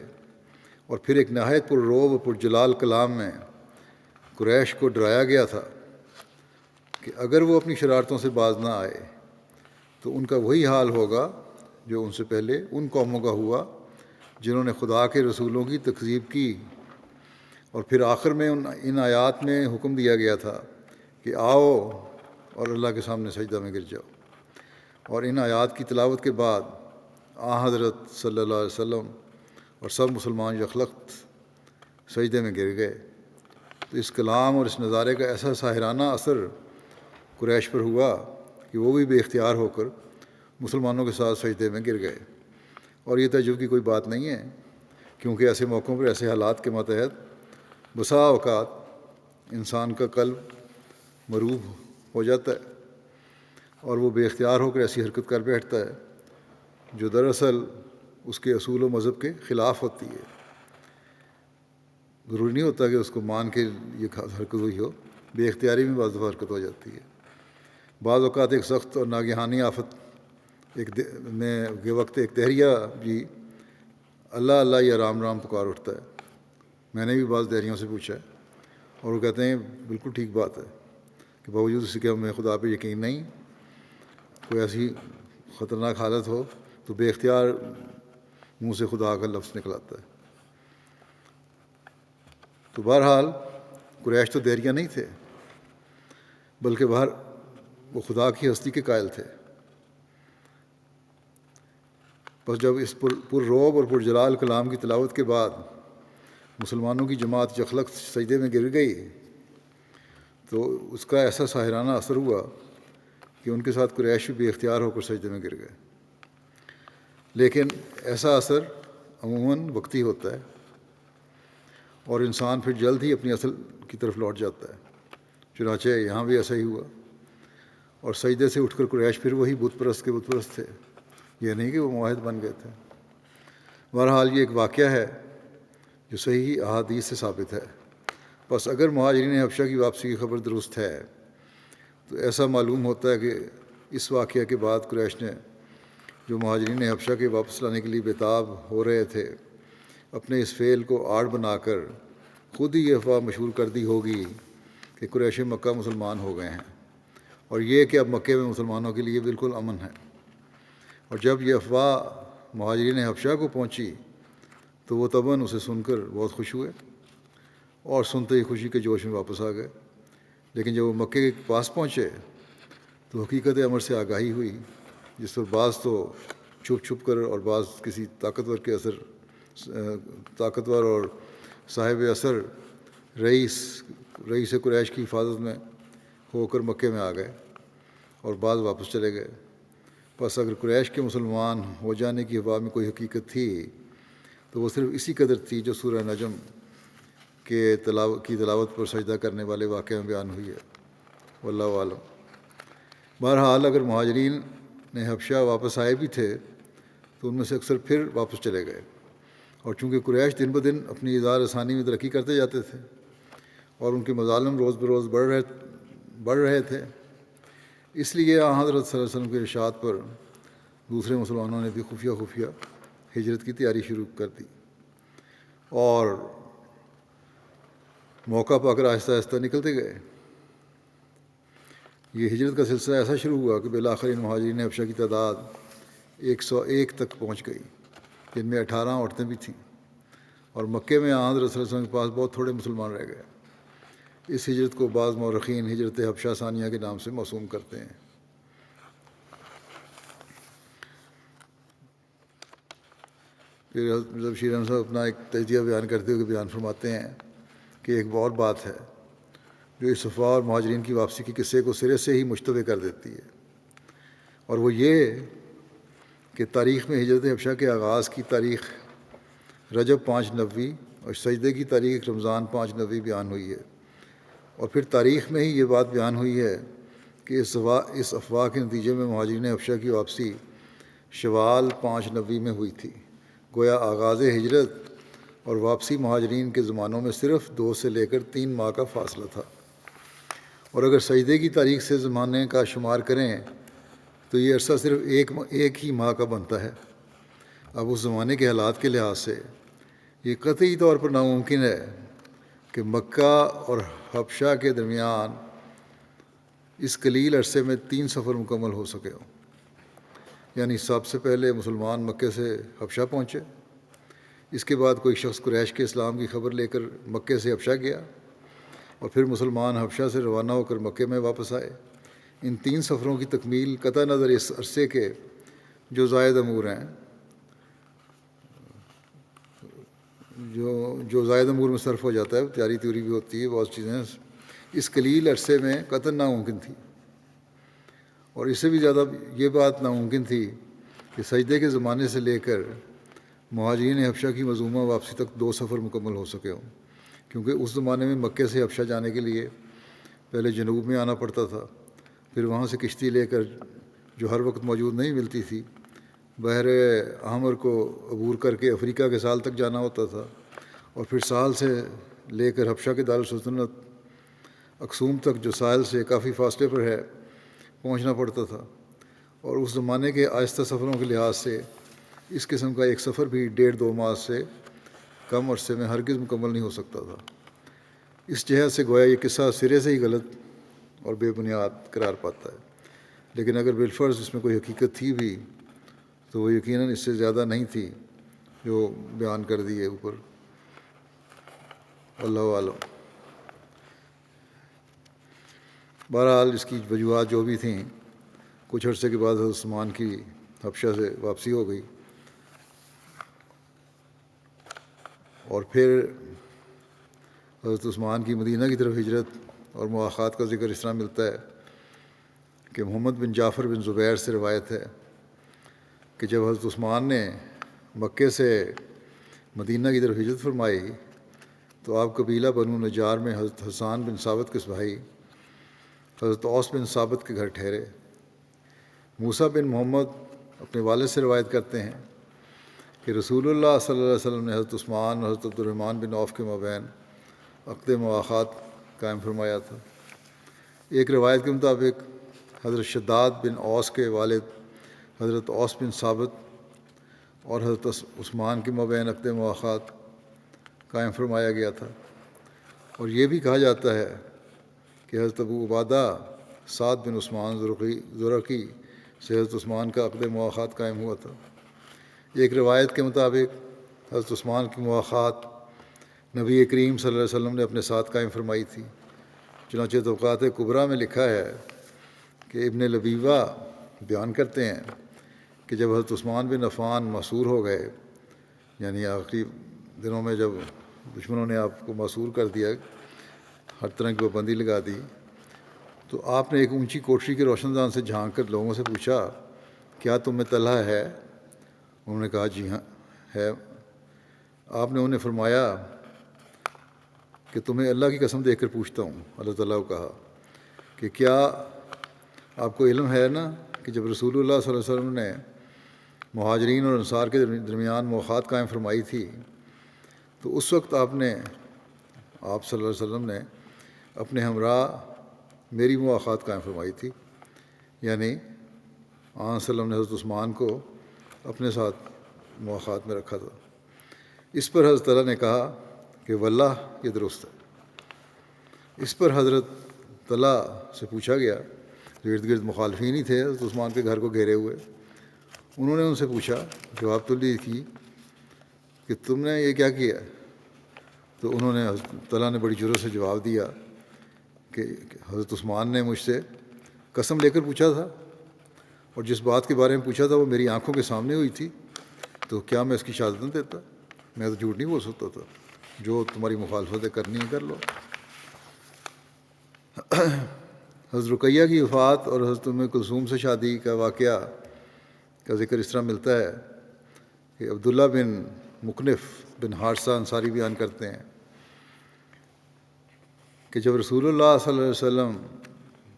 اور پھر ایک نہایت پر رعب و پر جلال کلام میں قریش کو ڈرایا گیا تھا کہ اگر وہ اپنی شرارتوں سے باز نہ آئے تو ان کا وہی حال ہوگا جو ان سے پہلے ان قوموں کا ہوا جنہوں نے خدا کے رسولوں کی تکذیب کی. اور پھر آخر میں ان آیات میں حکم دیا گیا تھا کہ آؤ اور اللہ کے سامنے سجدہ میں گر جاؤ. اور ان آیات کی تلاوت کے بعد حضرت صلی اللہ علیہ وسلم اور سب مسلمان یکلخت سجدے میں گر گئے. تو اس کلام اور اس نظارے کا ایسا ساحرانہ اثر قریش پر ہوا کہ وہ بھی بے اختیار ہو کر مسلمانوں کے ساتھ سجدے میں گر گئے. اور یہ تعجب کی کوئی بات نہیں ہے، کیونکہ ایسے موقعوں پر ایسے حالات کے ماتحت بسا اوقات انسان کا قلب مروب ہو جاتا ہے اور وہ بے اختیار ہو کر ایسی حرکت کر بیٹھتا ہے جو دراصل اس کے اصول و مذہب کے خلاف ہوتی ہے. ضروری نہیں ہوتا کہ اس کو مان کے یہ حرکت ہوئی ہو، بے اختیاری میں بعض دفعہ حرکت ہو جاتی ہے. بعض اوقات ایک سخت اور ناگہانی آفت کے وقت ایک دہریہ بھی اللہ اللہ یا رام رام پکار اٹھتا ہے. میں نے بھی بعض دہریوں سے پوچھا ہے اور وہ کہتے ہیں بالکل ٹھیک بات ہے کہ باوجود اس کے ہمیں خدا پہ یقین نہیں، کوئی ایسی خطرناک حالت ہو تو بے اختیار منہ سے خدا کا لفظ نکل آتا ہے. تو بہرحال قریش تو دہریہ نہیں تھے، بلکہ وہ خدا کی ہستی کے قائل تھے. بس جب اس پر رعب اور پر جلال کلام کی تلاوت کے بعد مسلمانوں کی جماعت یکلخت سجدے میں گر گئی تو اس کا ایسا ساحرانہ اثر ہوا کہ ان کے ساتھ قریش بھی بے اختیار ہو کر سجدے میں گر گئے. لیکن ایسا اثر عموماً وقتی ہوتا ہے اور انسان پھر جلد ہی اپنی اصل کی طرف لوٹ جاتا ہے. چنانچہ یہاں بھی ایسا ہی ہوا اور سجدے سے اٹھ کر قریش پھر وہی بت پرست تھے، یہ نہیں کہ وہ معاہد بن گئے تھے. بہرحال یہ ایک واقعہ ہے جو صحیح احادیث سے ثابت ہے. بس اگر مہاجرین حبشہ کی واپسی کی خبر درست ہے تو ایسا معلوم ہوتا ہے کہ اس واقعہ کے بعد قریش نے جو مہاجرین حبشہ کے واپس لانے کے لیے بےتاب ہو رہے تھے اپنے اس فعل کو آڑ بنا کر خود ہی یہ افواہ مشہور کر دی ہوگی کہ قریش مکہ مسلمان ہو گئے ہیں اور یہ کہ اب مکے میں مسلمانوں کے لیے بالکل امن ہے. اور جب یہ افواہ مہاجرین حبشہ کو پہنچی تو وہ طبعاً اسے سن کر بہت خوش ہوئے اور سنتے ہی خوشی کے جوش میں واپس آ گئے. لیکن جب وہ مکے کے پاس پہنچے تو حقیقت امر سے آگاہی ہوئی، جس پر بعض تو چھپ کر اور بعض کسی طاقتور اور صاحب اثر رئیس قریش کی حفاظت میں ہو کر مکے میں آ گئے اور بعض واپس چلے گئے. بس اگر قریش کے مسلمان ہو جانے کی افواہ میں کوئی حقیقت تھی تو وہ صرف اسی قدر تھی جو سورہ نجم کی تلاوت پر سجدہ کرنے والے واقعے میں بیان ہوئی ہے. واللہ عالم. بہرحال اگر مہاجرین حبشہ واپس آئے بھی تھے تو ان میں سے اکثر پھر واپس چلے گئے، اور چونکہ قریش دن بدن اپنی اظہار رسانی میں ترقی کرتے جاتے تھے اور ان کے مظالم روز بروز بڑھ رہے تھے، اس لیے حضرت صلی اللہ علیہ وسلم کے ارشاد پر دوسرے مسلمانوں نے بھی خفیہ ہجرت کی تیاری شروع کر دی. اور موقع پا کر آہستہ آہستہ نکلتے گئے۔ یہ ہجرت کا سلسلہ ایسا شروع ہوا کہ بالآخر ان مہاجرین حبشہ کی تعداد 101 تک پہنچ گئی، جن میں 18 عورتیں بھی تھیں، اور مکے میں آن حضرت صلی اللہ علیہ وسلم کے پاس بہت تھوڑے مسلمان رہ گئے۔ اس ہجرت کو بعض مورخین ہجرت حبشہ ثانیہ کے نام سے موسوم کرتے ہیں۔ پھر حضرت بشیر احمد صاحب اپنا ایک تجزیہ بیان کرتے ہوئے بیان فرماتے ہیں کہ ایک اور بات ہے جو اس صفحہ اور مہاجرین کی واپسی کے قصے کو سرے سے ہی مشتبہ کر دیتی ہے، اور وہ یہ کہ تاریخ میں ہجرت حبشہ کے آغاز کی تاریخ رجب 5 نوی اور سجدے کی تاریخ رمضان 5 نوی بیان ہوئی ہے، اور پھر تاریخ میں ہی یہ بات بیان ہوئی ہے کہ اس افواہ کے نتیجے میں مہاجرین حبشہ کی واپسی شوال 5 نوی میں ہوئی تھی۔ گویا آغاز ہجرت اور واپسی مہاجرین کے زمانوں میں صرف 2 سے لے کر 3 ماہ کا فاصلہ تھا، اور اگر سجدے کی تاریخ سے زمانے کا شمار کریں تو یہ عرصہ صرف ایک ہی ماہ کا بنتا ہے۔ اب اس زمانے کے حالات کے لحاظ سے یہ قطعی طور پر ناممکن ہے کہ مکہ اور حبشہ کے درمیان اس قلیل عرصے میں 3 سفر مکمل ہو سکے ہوں، یعنی سب سے پہلے مسلمان مکے سے حبشہ پہنچے، اس کے بعد کوئی شخص قریش کے اسلام کی خبر لے کر مکے سے حبشہ گیا، اور پھر مسلمان حبشہ سے روانہ ہو کر مکے میں واپس آئے۔ ان 3 سفروں کی تکمیل قطع نظر اس عرصے کے جو زائد امور ہیں، جو زائد امور میں صرف ہو جاتا ہے، تیاری تیوری بھی ہوتی ہے، بہت چیزیں اس قلیل عرصے میں قطعاً ناممکن تھی، اور اس سے بھی زیادہ یہ بات ناممکن تھی کہ سجدے کے زمانے سے لے کر مہاجرین حبشہ کی مظلومہ واپسی تک 2 سفر مکمل ہو سکے ہوں، کیونکہ اس زمانے میں مکے سے حبشہ جانے کے لیے پہلے جنوب میں آنا پڑتا تھا، پھر وہاں سے کشتی لے کر جو ہر وقت موجود نہیں ملتی تھی، بحر احمر کو عبور کر کے افریقہ کے ساحل تک جانا ہوتا تھا، اور پھر ساحل سے لے کر حبشہ کے دارالسلطنت اکسوم تک جو ساحل سے کافی فاصلے پر ہے پہنچنا پڑتا تھا، اور اس زمانے کے آہستہ سفروں کے لحاظ سے اس قسم کا ایک سفر بھی 1.5-2 ماہ سے کم عرصے میں ہرگز مکمل نہیں ہو سکتا تھا۔ اس جہت سے گویا یہ قصہ سرے سے ہی غلط اور بے بنیاد قرار پاتا ہے، لیکن اگر بالفرض اس میں کوئی حقیقت تھی بھی تو وہ یقیناً اس سے زیادہ نہیں تھی جو بیان کر دی ہے اوپر، اللہ عالم۔ بہرحال اس کی وجوہات جو بھی تھیں، کچھ عرصے کے بعد حضرت عثمان کی حبشہ سے واپسی ہو گئی، اور پھر حضرت عثمان کی مدینہ کی طرف ہجرت اور مواخات کا ذکر اس طرح ملتا ہے کہ محمد بن جعفر بن زبیر سے روایت ہے کہ جب حضرت عثمان نے مکے سے مدینہ کی طرف ہجرت فرمائی تو آپ قبیلہ بنو نجار میں حضرت حسان بن ثابت کے بھائی حضرت اوس بن ثابت کے گھر ٹھہرے۔ موسیٰ بن محمد اپنے والد سے روایت کرتے ہیں کہ رسول اللہ صلی اللہ علیہ وسلم نے حضرت عثمان اور حضرت عبدالرحمن بن عوف کے مابین عقد مواخات قائم فرمایا تھا۔ ایک روایت کے مطابق حضرت شداد بن اوس کے والد حضرت اوس بن ثابت اور حضرت عثمان کے مابین عقد مواخات قائم فرمایا گیا تھا، اور یہ بھی کہا جاتا ہے کہ حضرت ابو عبادہ سعد بن عثمان زرقی سے حضرت عثمان کا عقد مواخات قائم ہوا تھا۔ ایک روایت کے مطابق حضرت عثمان کی مواخات نبی کریم صلی اللہ علیہ وسلم نے اپنے ساتھ قائم فرمائی تھی۔ چنانچہ طبقات کبریٰ میں لکھا ہے کہ ابن لبیبہ بیان کرتے ہیں کہ جب حضرت عثمان بن عفان مسحور ہو گئے، یعنی آخری دنوں میں جب دشمنوں نے آپ کو مسحور کر دیا، ہر طرح کی پابندی لگا دی، تو آپ نے ایک اونچی کوٹری کے روشن دان سے جھانک کر لوگوں سے پوچھا کیا تم میں طلحہ ہے؟ انہوں نے کہا جی ہاں ہے۔ آپ نے انہیں فرمایا کہ تمہیں اللہ کی قسم دے کر پوچھتا ہوں، اللہ تعالیٰ کو کہا کہ کیا آپ کو علم ہے نا کہ جب رسول اللہ صلی اللہ علیہ وسلم نے مہاجرین اور انصار کے درمیان مواخات قائم فرمائی تھی تو اس وقت آپ صلی اللہ علیہ وسلم نے اپنے ہمراہ میری مواخات قائم فرمائی تھی، یعنی آن وسلم نے حضرت عثمان کو اپنے ساتھ مواخات میں رکھا تھا۔ اس پر حضرت تعالیٰ نے کہا کہ واللہ یہ درست ہے۔ اس پر حضرت طلحہ سے پوچھا گیا، جو ارد گرد مخالفین ہی تھے حضرت عثمان کے گھر کو گھیرے ہوئے، انہوں نے ان سے پوچھا، جواب طلبی کی کہ تم نے یہ کیا کیا؟ تو انہوں نے حضرت طلحہ نے بڑی جرأت سے جواب دیا کہ حضرت عثمان نے مجھ سے قسم لے کر پوچھا تھا، اور جس بات کے بارے میں پوچھا تھا وہ میری آنکھوں کے سامنے ہوئی تھی، تو کیا میں اس کی شہادت نہ دیتا؟ میں تو جھوٹ نہیں بول سکتا تھا، جو تمہاری مخالفتیں کرنی ہے کر لو۔ حضرت رقیہ کی وفات اور حضرت ام کلثوم سے شادی کا واقعہ کا ذکر اس طرح ملتا ہے کہ عبداللہ بن مکنف بن حارثہ انصاری بیان کرتے ہیں کہ جب رسول اللہ صلی اللہ علیہ وسلم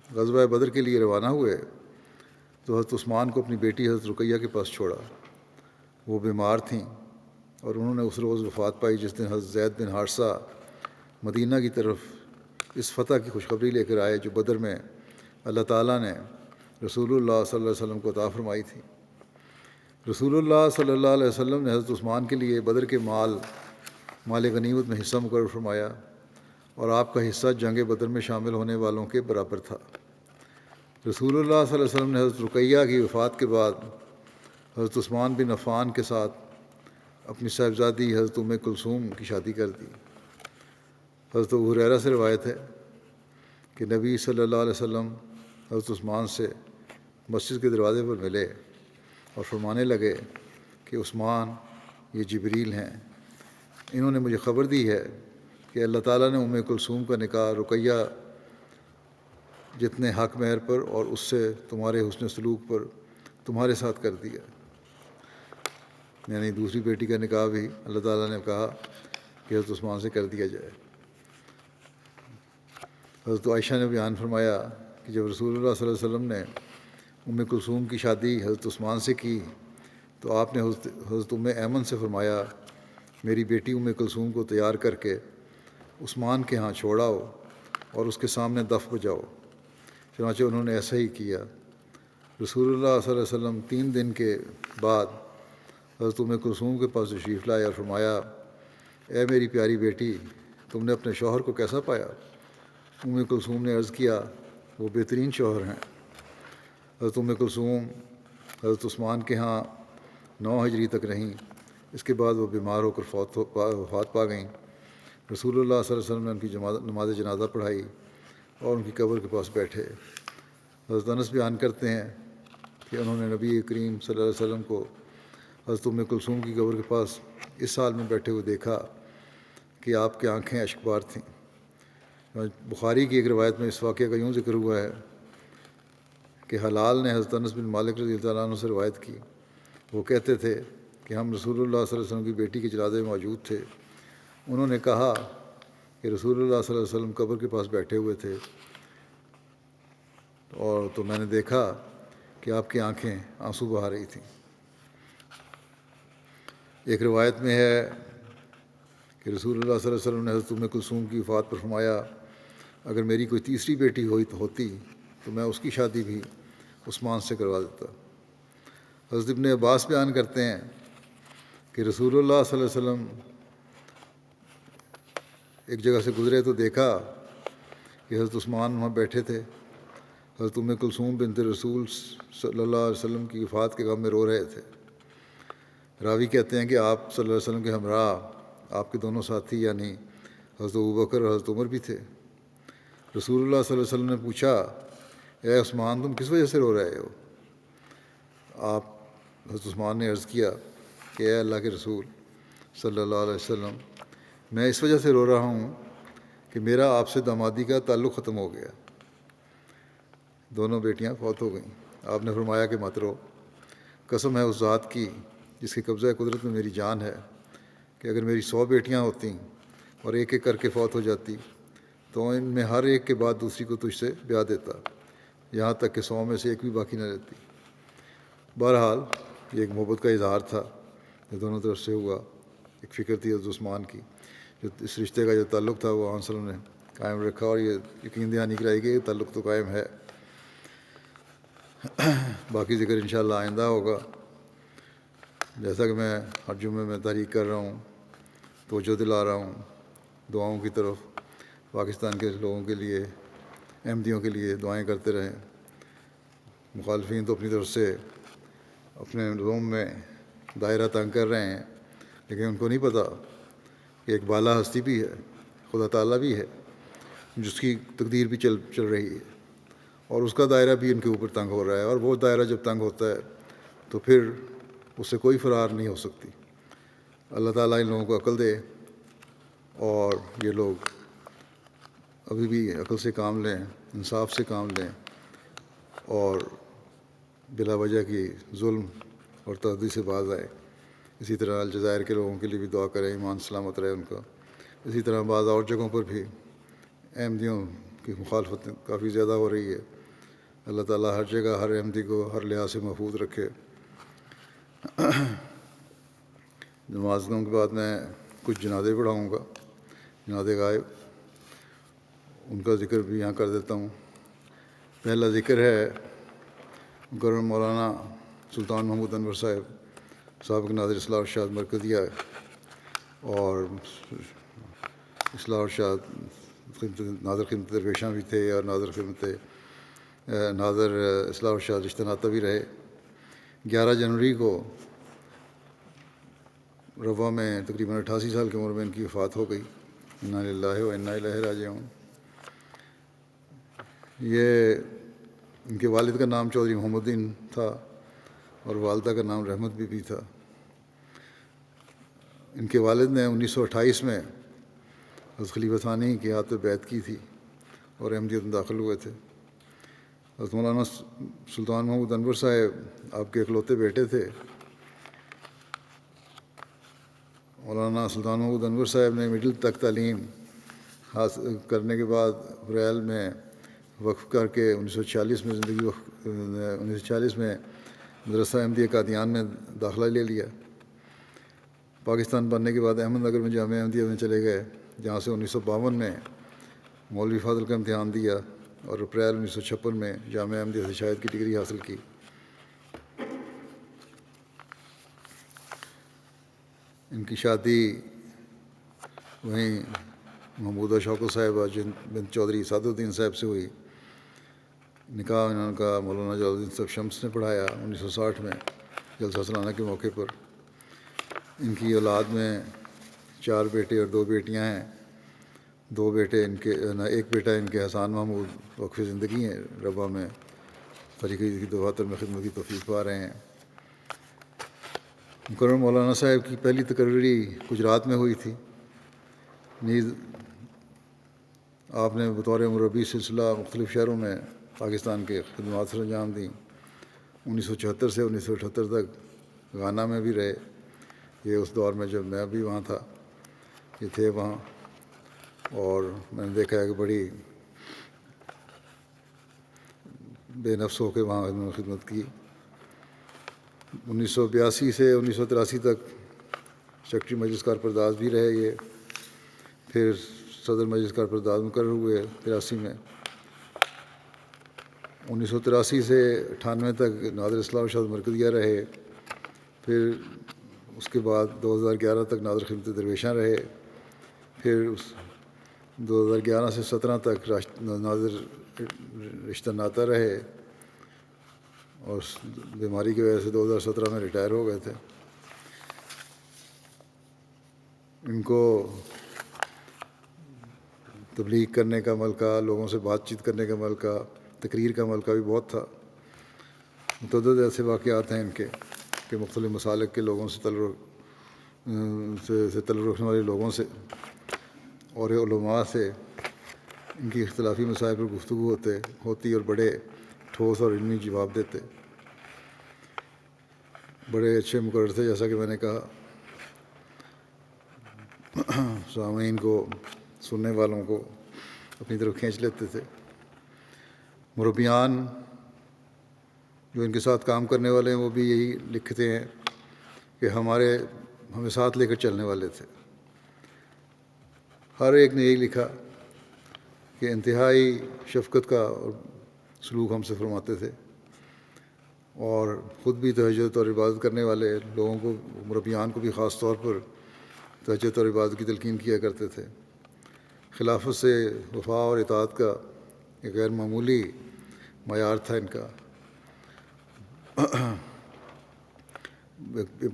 غزوہ بدر کے لیے روانہ ہوئے تو حضرت عثمان کو اپنی بیٹی حضرت رقیہ کے پاس چھوڑا۔ وہ بیمار تھیں اور انہوں نے اس روز وفات پائی جس دن حضرت زید بن حارثہ مدینہ کی طرف اس فتح کی خوشخبری لے کر آئے جو بدر میں اللہ تعالیٰ نے رسول اللہ صلی اللہ علیہ وسلم کو عطا فرمائی تھی۔ رسول اللہ صلی اللہ علیہ وسلم نے حضرت عثمان کے لیے بدر کے مال غنیمت میں حصہ مقرر فرمایا، اور آپ کا حصہ جنگ بدر میں شامل ہونے والوں کے برابر تھا۔ رسول اللہ صلی اللہ علیہ وسلم نے حضرت رقیہ کی وفات کے بعد حضرت عثمان بن عفان کے ساتھ اپنی صاحبزادی حضرت ام کلثوم کی شادی کر دی۔ حضرت ابو ہریرہ سے روایت ہے کہ نبی صلی اللہ علیہ وسلم حضرت عثمان سے مسجد کے دروازے پر ملے اور فرمانے لگے کہ عثمان، یہ جبریل ہیں، انہوں نے مجھے خبر دی ہے کہ اللہ تعالیٰ نے ام کلثوم کا نکاح رقیہ جتنے حق مہر پر اور اس سے تمہارے حسن سلوک پر تمہارے ساتھ کر دیا۔ یعنی دوسری بیٹی کا نکاح بھی اللہ تعالیٰ نے کہا کہ حضرت عثمان سے کر دیا جائے۔ حضرت عائشہ نے بیان فرمایا کہ جب رسول اللہ صلی اللہ علیہ وسلم نے ام کلثوم کی شادی حضرت عثمان سے کی تو آپ نے حضرت ام ایمن سے فرمایا، میری بیٹی ام کلثوم کو تیار کر کے عثمان کے ہاں چھوڑاؤ اور اس کے سامنے دف بجاؤ۔ چنانچہ انہوں نے ایسا ہی کیا۔ رسول اللہ صلی اللہ علیہ وسلم 3 دن کے بعد حضرت ام کلثوم کے پاس تشریف لائے اور فرمایا، اے میری پیاری بیٹی، تم نے اپنے شوہر کو کیسا پایا؟ ام کلثوم نے عرض کیا، وہ بہترین شوہر ہیں۔ حضرت ام کلثوم حضرت عثمان کے ہاں 9 ہجری تک رہیں، اس کے بعد وہ بیمار ہو کر وفات پا گئیں۔ رسول اللہ صلی اللہ علیہ وسلم نے ان کی نماز جنازہ پڑھائی اور ان کی قبر کے پاس بیٹھے۔ حضرت انس بیان کرتے ہیں کہ انہوں نے نبی کریم صلی اللہ علیہ وسلم کو حضرت ام کلثوم کی قبر کے پاس اس حال میں بیٹھے ہوئے دیکھا کہ آپ کی آنکھیں اشک بار تھیں۔ بخاری کی ایک روایت میں اس واقعے کا یوں ذکر ہوا ہے کہ حلال نے حضرت انس بن مالک رضی اللہ عنہ سے روایت کی، وہ کہتے تھے کہ ہم رسول اللہ صلی اللہ علیہ وسلم کی بیٹی کے جنازے میں موجود تھے۔ انہوں نے کہا کہ رسول اللہ صلی اللہ علیہ وسلم قبر کے پاس بیٹھے ہوئے تھے، اور تو میں نے دیکھا کہ آپ کی آنکھیں آنسو بہا رہی تھیں۔ ایک روایت میں ہے کہ رسول اللہ صلی اللہ علیہ وسلم نے حضرت ام کلثوم کی وفات پر فرمایا، اگر میری کوئی تیسری بیٹی ہوتی تو میں اس کی شادی بھی عثمان سے کروا دیتا۔ حضرت ابن عباس بیان کرتے ہیں کہ رسول اللہ صلی اللہ علیہ وسلم ایک جگہ سے گزرے تو دیکھا کہ حضرت عثمان وہاں بیٹھے تھے۔ حضرت ام کلثوم بنت رسول صلی اللہ علیہ وسلم کی وفات کے غم میں رو رہے تھے۔ راوی کہتے ہیں کہ آپ صلی اللہ علیہ وسلم کے ہمراہ آپ کے دونوں ساتھی یعنی حضرت ابوبکر اور حضرت عمر بھی تھے۔ رسول اللہ صلی اللہ علیہ وسلم نے پوچھا، اے عثمان، تم کس وجہ سے رو رہے ہو؟ آپ حضرت عثمان نے عرض کیا کہ اے اللہ کے رسول صلی اللہ علیہ وسلم، میں اس وجہ سے رو رہا ہوں کہ میرا آپ سے دامادی کا تعلق ختم ہو گیا۔ دونوں بیٹیاں فوت ہو گئیں۔ آپ نے فرمایا کہ مت رو، قسم ہے اس ذات کی جس کے قبضہ قدرت میں میری جان ہے کہ اگر میری 100 بیٹیاں ہوتیں اور ایک ایک کر کے فوت ہو جاتی تو ان میں ہر ایک کے بعد دوسری کو تجھ سے بیاہ دیتا، یہاں تک کہ 100 میں سے ایک بھی باقی نہ رہتی۔ بہرحال یہ ایک محبت کا اظہار تھا جو دونوں طرف سے ہوا۔ ایک فکر تھی حضرت عثمان کی، جو اس رشتے کا جو تعلق تھا وہ آن نے قائم رکھا، اور یہ یقین دہانی کرائی کہ یہ تعلق تو قائم ہے۔ باقی ذکر انشاءاللہ آئندہ ہوگا۔ جیسا کہ میں ہر جمعے میں تحریک کر رہا ہوں توجہ دلا رہا ہوں دعاؤں کی طرف. پاکستان کے لوگوں کے لیے، احمدیوں کے لیے دعائیں کرتے رہیں. مخالفین تو اپنی طرف سے اپنے روم میں دائرہ تنگ کر رہے ہیں، لیکن ان کو نہیں پتہ کہ ایک بالا ہستی بھی ہے، خدا تعالیٰ بھی ہے، جس کی تقدیر بھی چل رہی ہے، اور اس کا دائرہ بھی ان کے اوپر تنگ ہو رہا ہے. اور وہ دائرہ جب تنگ ہوتا ہے تو پھر اس سے کوئی فرار نہیں ہو سکتی. اللہ تعالیٰ ان لوگوں کو عقل دے اور یہ لوگ ابھی بھی عقل سے کام لیں، انصاف سے کام لیں، اور بلا وجہ کی ظلم اور تعدی سے باز آئے. اسی طرح الجزائر کے لوگوں کے لیے بھی دعا کریں، ایمان سلامت رہے ان کا. اسی طرح بعض اور جگہوں پر بھی احمدیوں کی مخالفت کافی زیادہ ہو رہی ہے. اللہ تعالیٰ ہر جگہ ہر احمدی کو ہر لحاظ سے محفوظ رکھے. نمازوں کے بعد میں کچھ جنازے پڑھاؤں گا، جنازے غائب، ان کا ذکر بھی یہاں کر دیتا ہوں. پہلا ذکر ہے مکرم مولانا سلطان محمود انور صاحب، سابق ناظر اصلاح ارشاد مرکزیہ اور اصلاح ارشاد ناظر خدمت درویشاں بھی تھے، اور ناظر اصلاح ارشاد رشتہ ناطہ بھی رہے. 11 جنوری کو روا میں تقریباً 88 سال کی عمر میں ان کی وفات ہو گئی. انا للہ و انا الیہ راجعون. یہ ان کے والد کا نام چودھری محمد الدین تھا اور والدہ کا نام رحمت بی بی تھا. ان کے والد نے 1928 میں حضرت خلیفہ ثانی کے ہاتھ پہ بیعت کی تھی اور احمدیت میں داخل ہوئے تھے. حضرت مولانا سلطان محمود انور صاحب آپ کے اکلوتے بیٹے تھے. مولانا سلطان محمود انور صاحب نے مڈل تک تعلیم حاصل کرنے کے بعد ریل میں وقف کر کے 1946 میں مدرسہ احمدیہ قادیان میں داخلہ لے لیا. پاکستان بننے کے بعد احمد نگر میں جامعہ احمدیہ میں چلے گئے، جہاں سے 1952 میں مولوی فاضل کا امتحان دیا اور اپریل 1956 میں جامعہ احمدیہ سے شاہد کی ڈگری حاصل کی. ان کی شادی وہیں محمودہ شوکت صاحبہ بنت چودھری سعد الدین صاحب سے ہوئی. نکاح انہوں کا مولانا جلال الدین صاحب شمس نے پڑھایا 1960 میں جلسہ سالانہ کے موقع پر. ان کی اولاد میں 4 بیٹے اور 2 بیٹیاں ہیں. 2 بیٹے ان کے، ایک بیٹا ان کے حسان محمود وقف زندگی ہیں، ربا میں طریقے کی دفاتر میں خدمت کی توفیق پا رہے ہیں. مکرم مولانا صاحب کی پہلی تقرری گجرات میں ہوئی تھی. نیز آپ نے بطور مربی سلسلہ مختلف شہروں میں پاکستان کے خدمات سر انجام دیں. 1974 سے 1978 تک گانا میں بھی رہے. یہ اس دور میں جب میں بھی وہاں تھا، یہ تھے وہاں، اور میں نے دیکھا ہے کہ بڑی بے نفس ہو کے وہاں انہوں نے خدمت کی. 1982 سے 1983 تک سیکرٹری مجلس کارپرداز بھی رہے یہ. پھر صدر مجلس کارپرداز مقرر ہوئے 83 میں. 1983 سے 98 تک ناظر اصلاح ارشاد مرکزیہ رہے. پھر اس کے بعد 2011 تک ناظر خدمت درویشاں رہے. پھر 2011 سے 17 تک ناظر رشتہ ناطہ رہے، اور بیماری کی وجہ سے 2017 میں ریٹائر ہو گئے تھے. ان کو تبلیغ کرنے کا ملکہ، لوگوں سے بات چیت کرنے کا ملکہ، تقریر کا ملکہ بھی بہت تھا. متعدد ایسے واقعات ہیں ان کے کہ مختلف مسالک کے لوگوں سے تعلق رکھنے والے لوگوں سے اور علماء سے ان کی اختلافی مسائل پر گفتگو ہوتی اور بڑے ٹھوس اور علمی جواب دیتے. بڑے اچھے مقرر تھے، جیسا کہ میں نے کہا. سامعین کو، سننے والوں کو اپنی طرف کھینچ لیتے تھے. مربیان جو ان کے ساتھ کام کرنے والے ہیں وہ بھی یہی لکھتے ہیں کہ ہمیں ساتھ لے کر چلنے والے تھے. ہر ایک نے یہی لکھا کہ انتہائی شفقت کا سلوک ہم سے فرماتے تھے، اور خود بھی تہجد اور عبادت کرنے والے لوگوں کو، مربیان کو بھی خاص طور پر تہجد اور عبادت کی تلقین کیا کرتے تھے۔ خلافت سے وفا اور اطاعت کا ایک غیر معمولی معیار تھا ان کا۔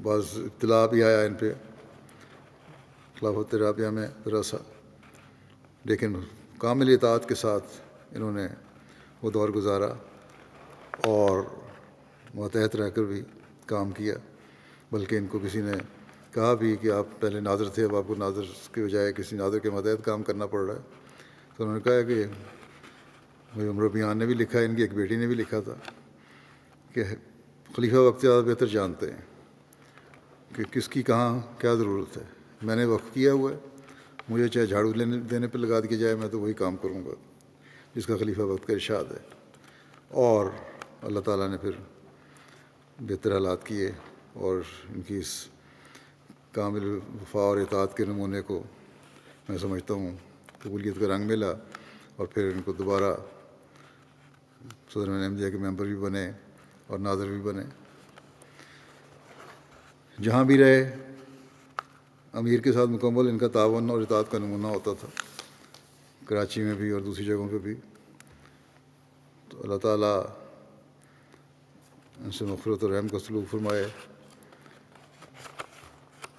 بعض اطلاع بھی آیا ان پہ خلافت رابعہ میں ذرا سا، لیکن کامل اطاعت کے ساتھ انہوں نے وہ دور گزارا اور ماتحت رہ کر بھی کام کیا، بلکہ ان کو کسی نے کہا بھی کہ آپ پہلے ناظر تھے، اب آپ کو ناظر کے بجائے کسی ناظر کے ماتحت کام کرنا پڑ رہا ہے۔ تو انہوں نے کہا کہ عمر بیان نے بھی لکھا ہے، ان کی ایک بیٹی نے بھی لکھا تھا کہ خلیفہ وقت زیادہ بہتر جانتے ہیں کہ کس کی کہاں کیا ضرورت ہے۔ میں نے وقف کیا ہوا ہے، مجھے چاہے جھاڑو دینے پہ لگا دیا جائے، میں تو وہی کام کروں گا جس کا خلیفہ وقت کا ارشاد ہے۔ اور اللہ تعالیٰ نے پھر بہتر حالات کیے اور ان کی اس کامل وفا اور اطاعت کے نمونے کو میں سمجھتا ہوں قبولیت کا رنگ ملا، اور پھر ان کو دوبارہ صدر احمدیہ کے ممبر بھی بنے اور ناظر بھی بنے۔ جہاں بھی رہے امیر کے ساتھ مکمل ان کا تعاون اور اطاعت کا نمونہ ہوتا تھا، کراچی میں بھی اور دوسری جگہوں پہ بھی۔ تو اللہ تعالیٰ ان سے مغفرت اور رحم کا سلوک فرمائے،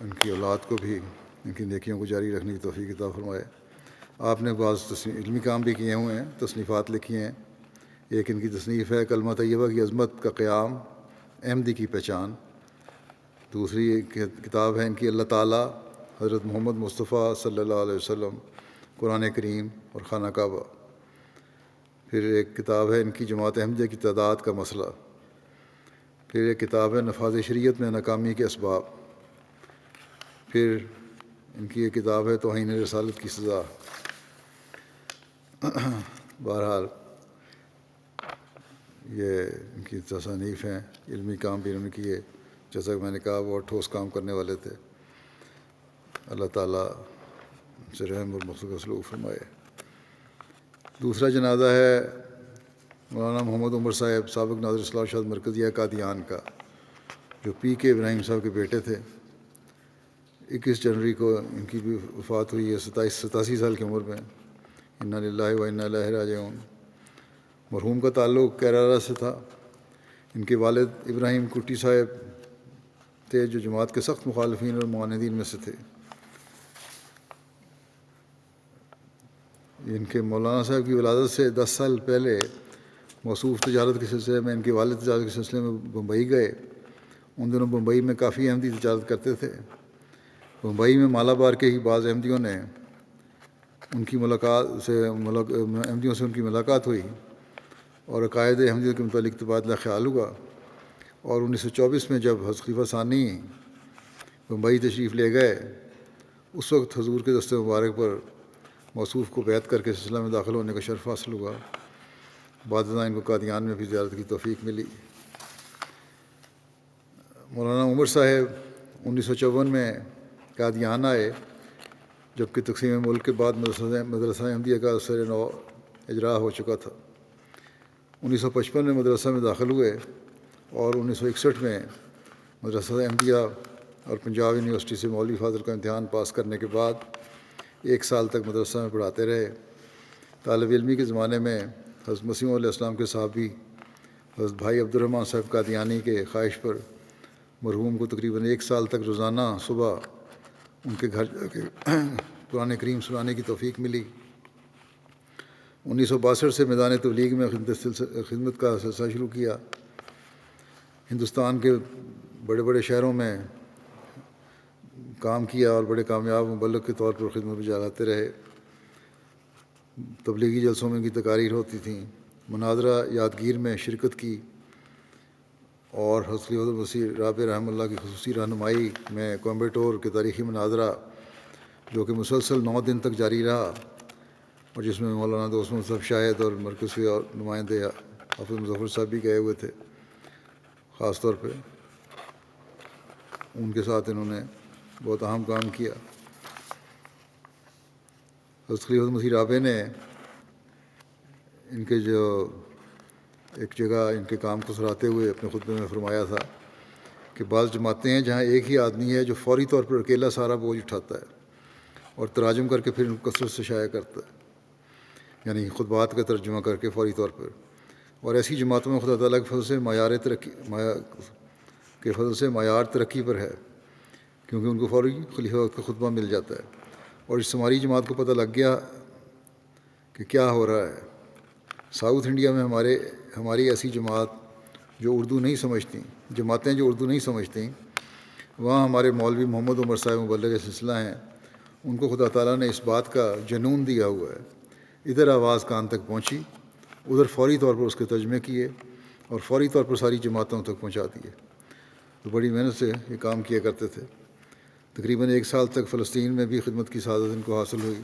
ان کی اولاد کو بھی ان کی نیکیوں کو جاری رکھنے کی توفیق عطا فرمائے۔ آپ نے بعض علمی کام بھی کیے ہوئے ہیں، تصنیفات لکھی ہیں۔ ایک ان کی تصنیف ہے کلمہ طیبہ کی عظمت کا قیام، احمدی کی پہچان۔ دوسری کتاب ہے ان کی اللہ تعالیٰ، حضرت محمد مصطفیٰ صلی اللہ علیہ وسلم، قرآن کریم اور خانہ کعبہ۔ پھر ایک کتاب ہے ان کی جماعت احمدیہ کی تعداد کا مسئلہ۔ پھر ایک کتاب ہے نفاذ شریعت میں ناکامی کے اسباب۔ پھر ان کی ایک کتاب ہے توہین رسالت کی سزا۔ بہرحال یہ ان کی تصانیف ہیں، علمی کام بھی انہوں نے کیے، جیسا کہ میں نے کہا وہ ٹھوس کام کرنے والے تھے۔ اللہ تعالیٰ ان سے رحم اور مغفرت کا سلوک فرمائے۔ دوسرا جنازہ ہے مولانا محمد عمر صاحب، سابق ناظر اصلاح شاد مرکزیہ قادیان کا، جو پی کے ابراہیم صاحب کے بیٹے تھے۔ 21 جنوری کو ان کی بھی وفات ہوئی ہے 87 سال کی عمر میں۔ انا للہ و انا الیہ راجعون۔ مرحوم کا تعلق کیرالہ سے تھا۔ ان کے والد ابراہیم کٹی صاحب تھے جو جماعت کے سخت مخالفین اور معاندین میں سے تھے۔ ان کے مولانا صاحب کی ولادت سے 10 سال پہلے موصوف تجارت کے سلسلے میں ان کے والد تجارت کے سلسلے میں بمبئی گئے۔ ان دنوں بمبئی میں کافی احمدی تجارت کرتے تھے۔ بمبئی میں مالابار کے ہی بعض احمدیوں نے ان کی احمدیوں سے ان کی ملاقات ہوئی اور عقائد احمدیت کے متعلق تبادلہ خیال ہوا۔ اور 1924 میں جب حضرت خلیفہ ثانی بمبئی تشریف لے گئے، اس وقت حضور کے دست مبارک پر موصوف کو بیعت کر کے سلسلہ میں داخل ہونے کا شرف حاصل ہوا۔ بعد ازاں ان کو قادیان میں بھی زیارت کی توفیق ملی۔ مولانا عمر صاحب 1954 میں قادیان آئے، جبکہ تقسیم ملک کے بعد مدرسہ احمدیہ کا سر نو اجرا ہو چکا تھا۔ 1955 میں مدرسہ میں داخل ہوئے اور 1961 میں مدرسہ احمدیہ اور پنجاب یونیورسٹی سے مولوی فاضل کا امتحان پاس کرنے کے بعد 1 سال تک مدرسہ میں پڑھاتے رہے۔ طالب علمی کے زمانے میں حضرت مسیح علیہ السلام کے صحابی حضرت بھائی عبد الرحمن صاحب قادیانی کے خواہش پر مرحوم کو تقریباً 1 سال تک روزانہ صبح ان کے گھر جا کے قرآن کریم سنانے کی توفیق ملی۔ 1962 سے میدان تبلیغ میں خدمت کا سلسلہ شروع کیا۔ ہندوستان کے بڑے بڑے شہروں میں کام کیا اور بڑے کامیاب مبلغ کے طور پر خدمت میں جاتے رہے۔ تبلیغی جلسوں میں ان کی تقاریر ہوتی تھیں، مناظرہ یادگیر میں شرکت کی، اور حضرت خلیفۃ المسیح رابع رحمہ اللہ کی خصوصی رہنمائی میں کوئمبٹور کے تاریخی مناظرہ جو کہ مسلسل 9 دن تک جاری رہا، اور جس میں مولانا دوست محمد صاحب شاہد اور مرکز کے اور نمائندے حافظ مظفر صاحب بھی گئے ہوئے تھے۔ خاص طور پہ ان کے ساتھ انہوں نے بہت اہم کام کیا۔ حضرت خلیفۃ المسیح رابع نے ان کے ایک جگہ ان کے کام کو سراہتے ہوئے اپنے خطبے میں فرمایا تھا کہ بعض جماعتیں ہیں جہاں ایک ہی آدمی ہے جو فوری طور پر اکیلا سارا بوجھ اٹھاتا ہے اور تراجم کر کے پھر ان کو کثرت سے شائع کرتا ہے، یعنی خطبات کا ترجمہ کر کے فوری طور پر. اور ایسی جماعتوں میں خدا تعالیٰ کے فضل سے معیار ترقی پر ہے، کیونکہ ان کو فوری خلیفہ وقت کا خطبہ مل جاتا ہے. اور اس ہماری جماعت کو پتہ لگ گیا کہ کیا ہو رہا ہے. ساؤتھ انڈیا میں ہماری ایسی جماعت جو اردو نہیں سمجھتی، جماعتیں جو اردو نہیں سمجھتیں، وہاں ہمارے مولوی محمد عمر صاحب مبلغ سلسلہ ہیں. ان کو خدا تعالیٰ نے اس بات کا جنون دیا ہوا ہے، ادھر آواز کان تک پہنچی، ادھر فوری طور پر اس کے ترجمے کیے اور فوری طور پر ساری جماعتوں تک پہنچا دیے. تو بڑی محنت سے یہ کام کیا کرتے تھے. تقریباً 1 سال تک فلسطین میں بھی خدمت کی سعادت ان کو حاصل ہوئی.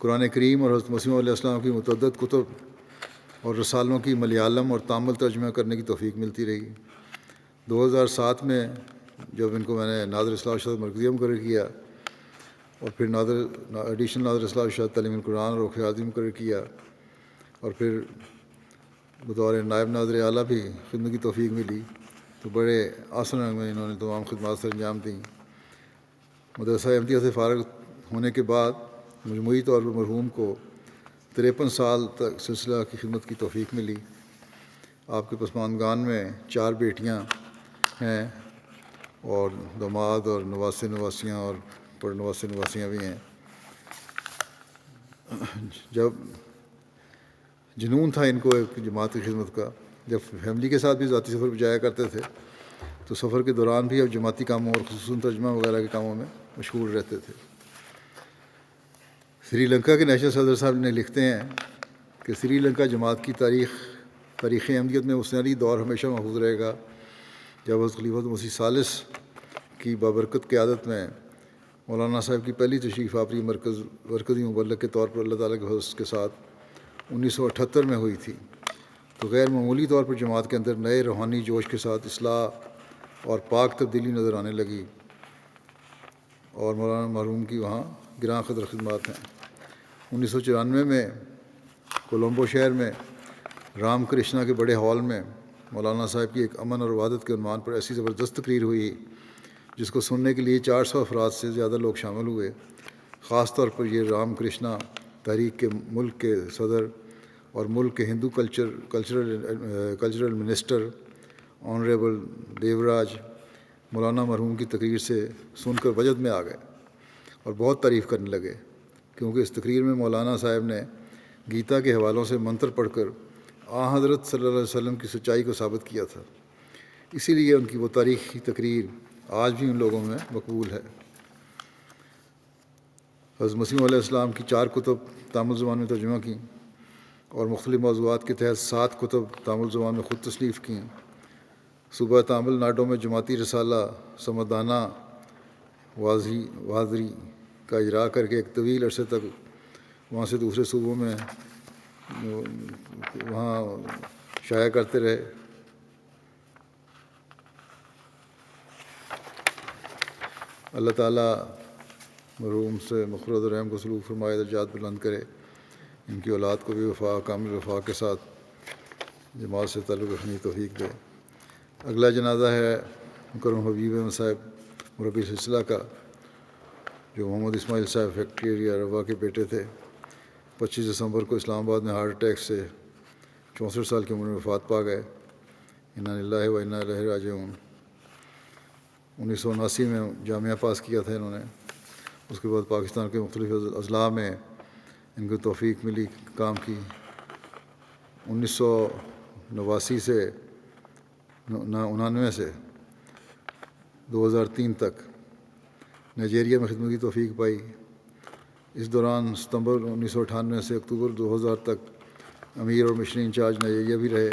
قرآن کریم اور حضرت مسیح علیہ السلام کی متعدد کتب اور رسالوں کی ملیالم اور تامل ترجمہ کرنے کی توفیق ملتی رہی. 2007 میں جب ان کو میں نے ناظر اصلاح ارشاد مرکزیہ مقرر کیا اور پھر ایڈیشنل ناظر اصلاح ارشاد تعلیم القرآن اور رخ اعظم مقرر کیا اور پھر بطور نائب ناظر اعلیٰ بھی خدمت کی توفیق ملی، تو بڑے آسن رنگ میں انہوں نے تمام خدمات سر انجام دیں. مدرسہ احمدیہ سے فارغ ہونے کے بعد مجموعی طور پر مرحوم کو 53 سال تک سلسلہ کی خدمت کی توفیق ملی. آپ کے پسماندگان میں 4 بیٹیاں ہیں اور داماد اور نواسے نواسیاں اور پڑنواسے نواسیاں بھی ہیں. جب جنون تھا ان کو ایک جماعت کی خدمت کا، جب فیملی کے ساتھ بھی ذاتی سفر پہ جایا کرتے تھے تو سفر کے دوران بھی اب جماعتی کاموں اور خصوصاً ترجمہ وغیرہ کے کاموں میں مشغول رہتے تھے. سری لنکا کے نیشنل صدر صاحب نے لکھتے ہیں کہ سری لنکا جماعت کی تاریخ احمدیت میں مسنری دور ہمیشہ محفوظ رہے گا جب حضرت خلیفۃ مسیح ثالث کی بابرکت قیادت میں مولانا صاحب کی پہلی تشریف آوری مرکزی مبلغ کے طور پر اللہ تعالیٰ کے فضل کے ساتھ 1978 میں ہوئی تھی. تو غیر معمولی طور پر جماعت کے اندر نئے روحانی جوش کے ساتھ اصلاح اور پاک تبدیلی نظر آنے لگی اور مولانا مرحوم کی وہاں گراں قدر خدمات ہیں. 1994 میں کولمبو شہر میں رام کرشنا کے بڑے ہال میں مولانا صاحب کی ایک امن اور وحدت کے عنوان پر ایسی زبردست تقریر ہوئی جس کو سننے کے لیے 400 افراد سے زیادہ لوگ شامل ہوئے. خاص طور پر یہ رام کرشنا تحریک کے ملک کے صدر اور ملک کے ہندو کلچرل منسٹر آنریبل دیوراج مولانا مرحوم کی تقریر سے سن کر وجد میں آ گئے اور بہت تعریف کرنے لگے، کیونکہ اس تقریر میں مولانا صاحب نے گیتا کے حوالوں سے منتر پڑھ کر حضرت صلی اللہ علیہ وسلم کی سچائی کو ثابت کیا تھا. اسی لیے ان کی وہ تاریخی تقریر آج بھی ان لوگوں میں مقبول ہے. حضرت مسیح علیہ السلام کی 4 کتب تامل زبان میں ترجمہ کیں اور مختلف موضوعات کے تحت 7 کتب تامل زبان میں خود تصنیف کیں. صوبہ تامل ناڈو میں جماعتی رسالہ سمدانہ واضری کا اجرا کر کے ایک طویل عرصے تک وہاں سے دوسرے صوبوں میں وہاں شائع کرتے رہے. اللہ تعالیٰ مرحوم سے مغفرت و رحم کو سلوک فرمائے، درجات بلند کرے. ان کی اولاد کو بھی کامل وفا کے ساتھ جماعت سے تعلق رکھنے کی توفیق دے. اگلا جنازہ ہے مکرم حبیب احمد صاحب مربی سلسلہ کا، جو محمد اسماعیل صاحب فیکٹری ایریا روا کے بیٹے تھے. 25 دسمبر کو اسلام آباد میں ہارٹ اٹیک سے 64 سال کی عمر میں وفات پا گئے. انا للہ و انا الیہ راجعون. 1979 میں جامعہ پاس کیا تھا انہوں نے. اس کے بعد پاکستان کے مختلف اضلاع میں ان کو توفیق ملی کام کی. 1989 سے 2003 تک نائجیریا میں خدمت کی توفیق پائی. اس دوران ستمبر 1998 سے اکتوبر 2000 تک امیر اور مشن انچارج نائجیریا بھی رہے.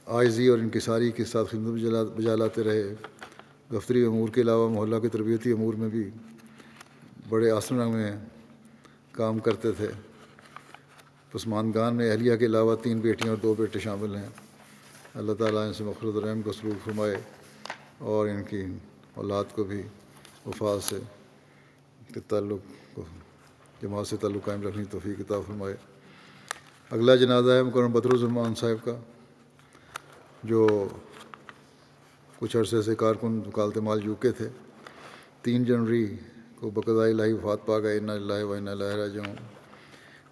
عاجزی اور انکساری کے ساتھ خدمت بجا لاتے رہے. دفتری امور کے علاوہ محلہ کے تربیتی امور میں بھی بڑے آسن رنگ میں کام کرتے تھے. پسماندگان میں اہلیہ کے علاوہ 3 بیٹیاں اور 2 بیٹے شامل ہیں. اللہ تعالیٰ ان سے مغفرت و رحم کو سلوک فرمائے اور ان کی اولاد کو بھی وفات سے جماعت سے تعلق قائم رکھنے کی توفیق عطا فرمائے. اگلا جنازہ ہے مکرم بدر الرحمان صاحب کا، جو کچھ عرصے سے کارکن وکالت مال یو کے تھے. 3 جنوری کو بقضاء الہی وفات پا گئے. انا للہ و انا الیہ راجعون.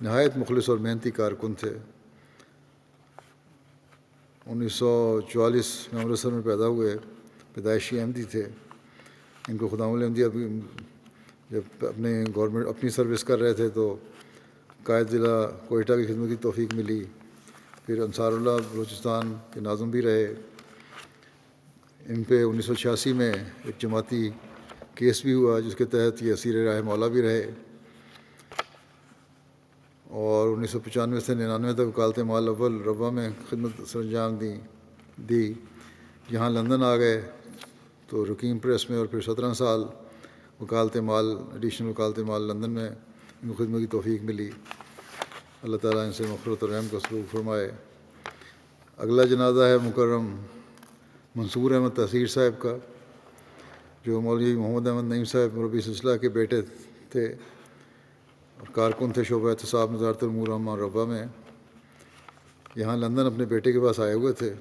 نہایت مخلص اور محنتی کارکن تھے. 1944 میں امرتسر میں پیدا ہوئے. پیدائشی احمدی تھے. ان کو خدام الاحمدیہ بھی جب اپنی سروس کر رہے تھے تو قائد ضلع کوئٹہ کی خدمت کی توفیق ملی. پھر انصار اللہ بلوچستان کے ناظم بھی رہے. ان پہ 1986 میں ایک جماعتی کیس بھی ہوا جس کے تحت یہ اسیر راہ مولا بھی رہے. اور 1995 سے 99 تک وکالت مال اول ربوہ میں خدمت سر انجام دی. یہاں لندن آ گئے تو رکیم پریس میں، اور پھر 17 سال وکالت مال ایڈیشنل وکالت مال لندن میں ان کو خدمت کی توفیق ملی. اللہ تعالیٰ ان سے مغفرت اور رحم کا سلوک فرمائے. اگلا جنازہ ہے مکرم منصور احمد تحصیر صاحب کا، جو مولوی محمد احمد نعیم صاحب مربی سلسلہ کے بیٹے تھے اور کارکن تھے شعبہ احتساب وزارت الامور عامہ ربوہ میں. یہاں لندن اپنے بیٹے کے پاس آئے ہوئے تھے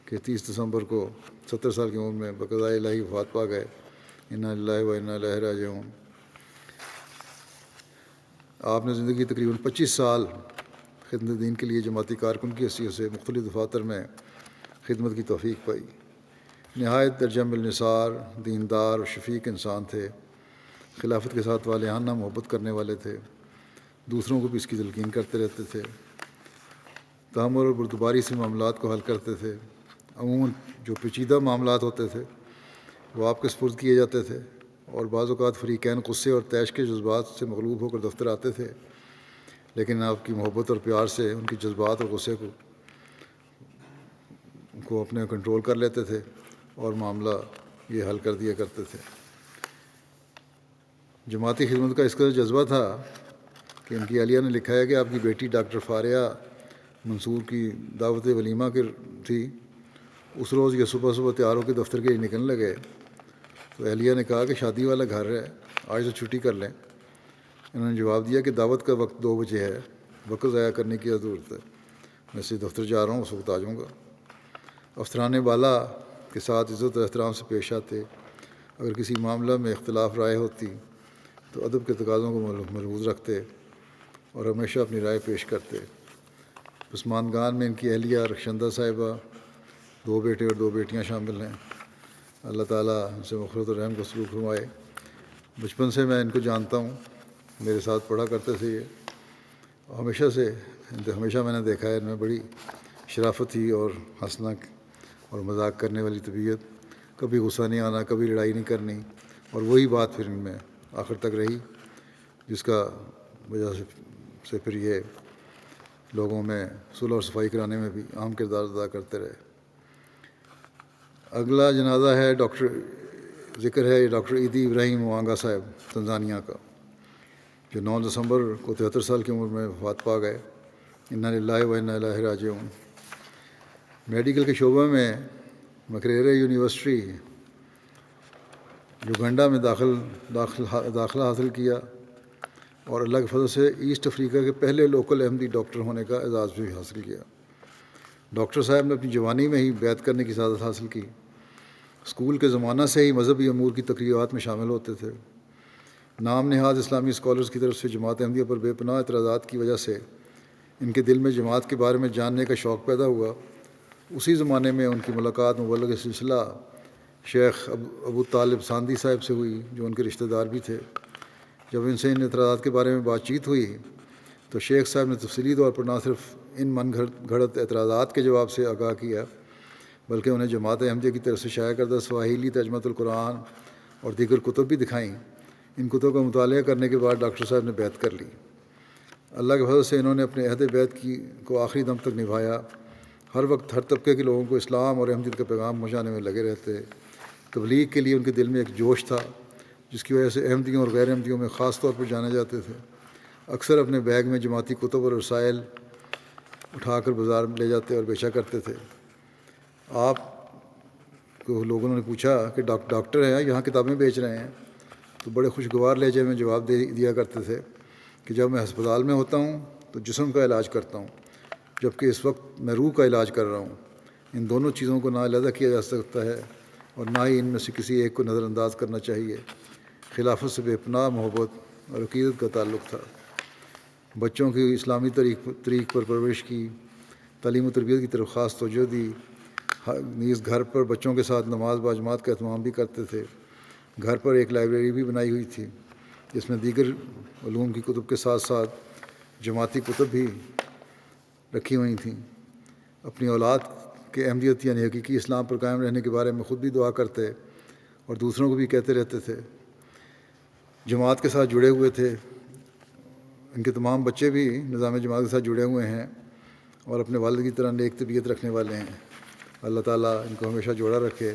کہ 30 دسمبر کو 70 سال کی عمر میں بقضاء الہی وفات پا گئے. انا للہ و انا الیہ راجعون. آپ نے زندگی تقریباً 25 سال خدمت دین کے لیے جماعتی کارکن کی حیثیت سے مختلف دفاتر میں خدمت کی توفیق پائی. نہایت درجہ بالنثار، دیندار اور شفیق انسان تھے. خلافت کے ساتھ والہانہ محبت کرنے والے تھے. دوسروں کو بھی اس کی تلقین کرتے رہتے تھے. تحمل اور بردباری سے معاملات کو حل کرتے تھے. عموماً جو پیچیدہ معاملات ہوتے تھے وہ آپ کے سپرد کیے جاتے تھے، اور بعض اوقات فریقین غصے اور طیش کے جذبات سے مغلوب ہو کر دفتر آتے تھے، لیکن آپ کی محبت اور پیار سے ان کے جذبات اور غصے کو اپنے کنٹرول کر لیتے تھے اور معاملہ یہ حل کر دیا کرتے تھے. جماعتی خدمت کا اس قدر جذبہ تھا کہ ان کی اہلیہ نے لکھا ہے کہ آپ کی بیٹی ڈاکٹر فاریہ منصور کی دعوت ولیمہ کی تھی. اس روز یہ صبح تیار ہو کے دفتر کے لیے نکلنے لگے تو اہلیہ نے کہا کہ شادی والا گھر ہے، آج تو چھٹی کر لیں. انہوں نے جواب دیا کہ دعوت کا وقت 2 بجے ہے، وقت ضائع کرنے کی ضرورت ہے، میں سے دفتر جا رہا ہوں، اس وقت آ جاؤں گا. افسران بالا کے ساتھ عزت و احترام سے پیش آتے. اگر کسی معاملہ میں اختلاف رائے ہوتی تو ادب کے تقاضوں کو ملحوظ رکھتے اور ہمیشہ اپنی رائے پیش کرتے. پسماندگان میں ان کی اہلیہ رخشندہ صاحبہ، 2 بیٹے اور 2 بیٹیاں شامل ہیں. اللہ تعالیٰ ان سے مغفرت اور رحم کا سلوک فرمائے. بچپن سے میں ان کو جانتا ہوں، میرے ساتھ پڑھا کرتے تھے یہ. ہمیشہ میں نے دیکھا ہے ان میں بڑی شرافت تھی اور ہنسنا اور مذاق کرنے والی طبیعت. کبھی غصہ نہیں آنا، کبھی لڑائی نہیں کرنی، اور وہی بات پھر ان میں آخر تک رہی، جس کا وجہ سے پھر یہ لوگوں میں صلح اور صفائی کرانے میں بھی اہم کردار ادا کرتے رہے. اگلا جنازہ ہے ذکر ہے ڈاکٹر ایدی ابراہیم موانگا صاحب تنزانیہ کا، جو 9 دسمبر کو 73 سال کی عمر میں وفات پا گئے. انا للہ و انا الیہ راجعون. میڈیکل کے شعبہ میں مکریرے یونیورسٹی یوگنڈا میں داخلہ حاصل کیا، اور اللہ کے فضل سے ایسٹ افریقہ کے پہلے لوکل احمدی ڈاکٹر ہونے کا اعزاز بھی حاصل کیا. ڈاکٹر صاحب نے اپنی جوانی میں ہی بیعت کرنے کی سعادت حاصل کی. اسکول کے زمانہ سے ہی مذہبی امور کی تقریبات میں شامل ہوتے تھے. نام نہاد اسلامی اسکالرز کی طرف سے جماعت احمدیہ پر بے پناہ اعتراضات کی وجہ سے ان کے دل میں جماعت کے بارے میں جاننے کا شوق پیدا ہوا. اسی زمانے میں ان کی ملاقات مبلغ سلسلہ شیخ ابو طالب ساندھی صاحب سے ہوئی، جو ان کے رشتہ دار بھی تھے. جب ان سے ان اعتراضات کے بارے میں بات چیت ہوئی تو شیخ صاحب نے تفصیلی طور پر نہ صرف ان من گھڑت اعتراضات کے جواب سے آگاہ کیا، بلکہ انہیں جماعت احمدیہ کی طرف سے شائع کردہ سواحیلی ترجمۃ القرآن اور دیگر کتب بھی دکھائیں. ان کتب کا مطالعہ کرنے کے بعد ڈاکٹر صاحب نے بیعت کر لی. اللہ کے فضل سے انہوں نے اپنے عہد بیعت کو آخری دم تک نبھایا. ہر وقت ہر طبقے کے لوگوں کو اسلام اور احمدیت کا پیغام پہنچانے میں لگے رہتے. تبلیغ کے لیے ان کے دل میں ایک جوش تھا، جس کی وجہ سے احمدیوں اور غیر احمدیوں میں خاص طور پر جانے جاتے تھے. اکثر اپنے بیگ میں جماعتی کتب اور رسائل اٹھا کر بازار لے جاتے اور بیچا کرتے تھے. آپ کو لوگوں نے پوچھا کہ ڈاکٹر ہیں یہاں کتابیں بیچ رہے ہیں، تو بڑے خوشگوار لہجے میں جواب دیا کرتے تھے کہ جب میں ہسپتال میں ہوتا ہوں تو جسم کا علاج کرتا ہوں، جبکہ اس وقت میں روح کا علاج کر رہا ہوں. ان دونوں چیزوں کو نہ علیحدہ کیا جا سکتا ہے اور نہ ہی ان میں سے کسی ایک کو نظر انداز کرنا چاہیے۔ خلافت سے بے پناہ محبت اور عقیدت کا تعلق تھا۔ بچوں کی اسلامی طریق پر پرورش کی، تعلیم و تربیت کی طرف خاص توجہ دی، نیز گھر پر بچوں کے ساتھ نماز باجماعت کا اہتمام بھی کرتے تھے۔ گھر پر ایک لائبریری بھی بنائی ہوئی تھی جس میں دیگر علوم کی کتب کے ساتھ ساتھ جماعتی کتب بھی رکھی ہوئی تھیں۔ اپنی اولاد کے احمدیت یعنی حقیقی اسلام پر قائم رہنے کے بارے میں خود بھی دعا کرتے اور دوسروں کو بھی کہتے رہتے تھے۔ جماعت کے ساتھ جڑے ہوئے تھے۔ ان کے تمام بچے بھی نظام جماعت کے ساتھ جڑے ہوئے ہیں اور اپنے والد کی طرح نیک طبیعت رکھنے والے ہیں۔ اللہ تعالیٰ ان کو ہمیشہ جوڑا رکھے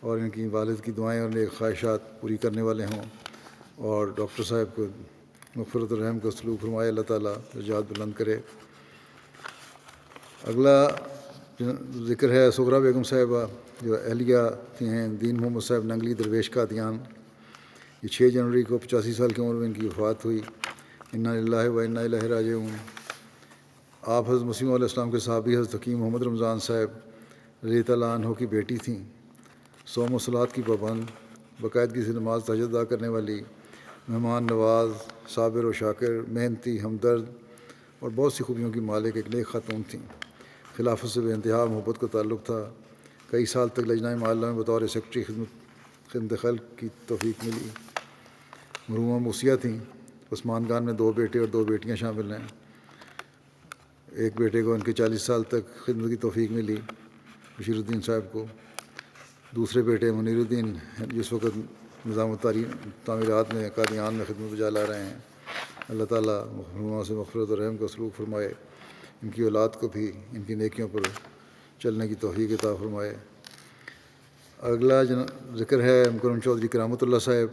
اور ان کی والد کی دعائیں اور نیک خواہشات پوری کرنے والے ہوں، اور ڈاکٹر صاحب کو مغفرت الرحم کا سلوک فرمائے، اللہ تعالیٰ درجات بلند کرے۔ اگلا ذکر ہے سغرا بیگم صاحبہ، جو اہلیہ ہیں دین محمد صاحب ننگلی درویش قادیان۔ یہ 6 جنوری کو 85 سال کی عمر میں ان کی وفات ہوئی۔ انا للہ و انا الیہ راجعون۔ آپ حضرت مسیح علیہ السلام کے صحابی حضرت حکیم محمد رمضان صاحب رضی اللہ عنہ کی بیٹی تھیں۔ صوم و صلات کی پابند، باقاعدگی سے نماز تہجد ادا کرنے والی، مہمان نواز، صابر و شاکر، محنتی، ہمدرد اور بہت سی خوبیوں کی مالک ایک نیک خاتون تھیں۔ خلافت سے بے انتہا محبت کا تعلق تھا۔ کئی سال تک لجنہ معلّہ میں بطور سیکرٹری خدمت خلق کی توفیق ملی۔ مرحومہ موسیہ تھیں۔ عثمان خان میں 2 بیٹے اور 2 بیٹیاں شامل ہیں۔ ایک بیٹے کو ان کے 40 سال تک خدمت کی توفیق ملی، بشیر الدین صاحب کو۔ دوسرے بیٹے منیر الدین جس وقت نظام تعمیرات میں قادیان میں خدمت بجا لا رہے ہیں۔ اللہ تعالیٰ مرحومہ سے مغفرت اور رحم کا سلوک فرمائے، ان کی اولاد کو بھی ان کی نیکیوں پر چلنے کی توفیق عطا فرمائے۔ اگلا ذکر ہے مکرم چودھری کرامت اللہ صاحب،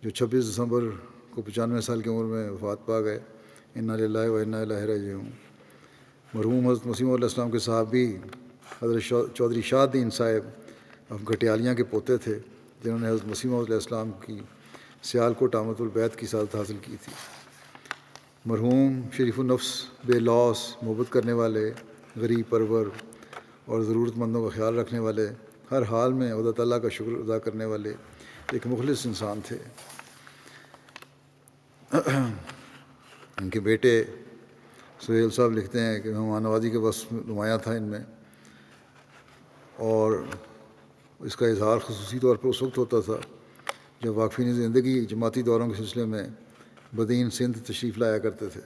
جو 26 دسمبر کو 95 سال کی عمر میں وفات پا گئے۔ انا للہ و انا الیہ راجعون۔ مرحوم حضرت مسیح علیہ السلام کے صحابی حضرت چودھری شاہ الدین صاحب گھٹیالیاں کے پوتے تھے، جنہوں نے حضرت مسیح علیہ السلام کی سیالکوٹ آمد البیت کی سعادت حاصل کی تھی۔ مرحوم شریف النفس، بے لوث، محبت کرنے والے، غریب پرور اور ضرورت مندوں کا خیال رکھنے والے، ہر حال میں خدا تعالیٰ کا شکر ادا کرنے والے ایک مخلص انسان تھے۔ ان کے بیٹے سہیل صاحب لکھتے ہیں کہ مہمان نوازی کے وصف نمایاں تھا ان میں، اور اس کا اظہار خصوصی طور پر اس وقت ہوتا تھا جب واقفین زندگی جماعتی دوروں کے سلسلے میں بدین سندھ تشریف لایا کرتے تھے۔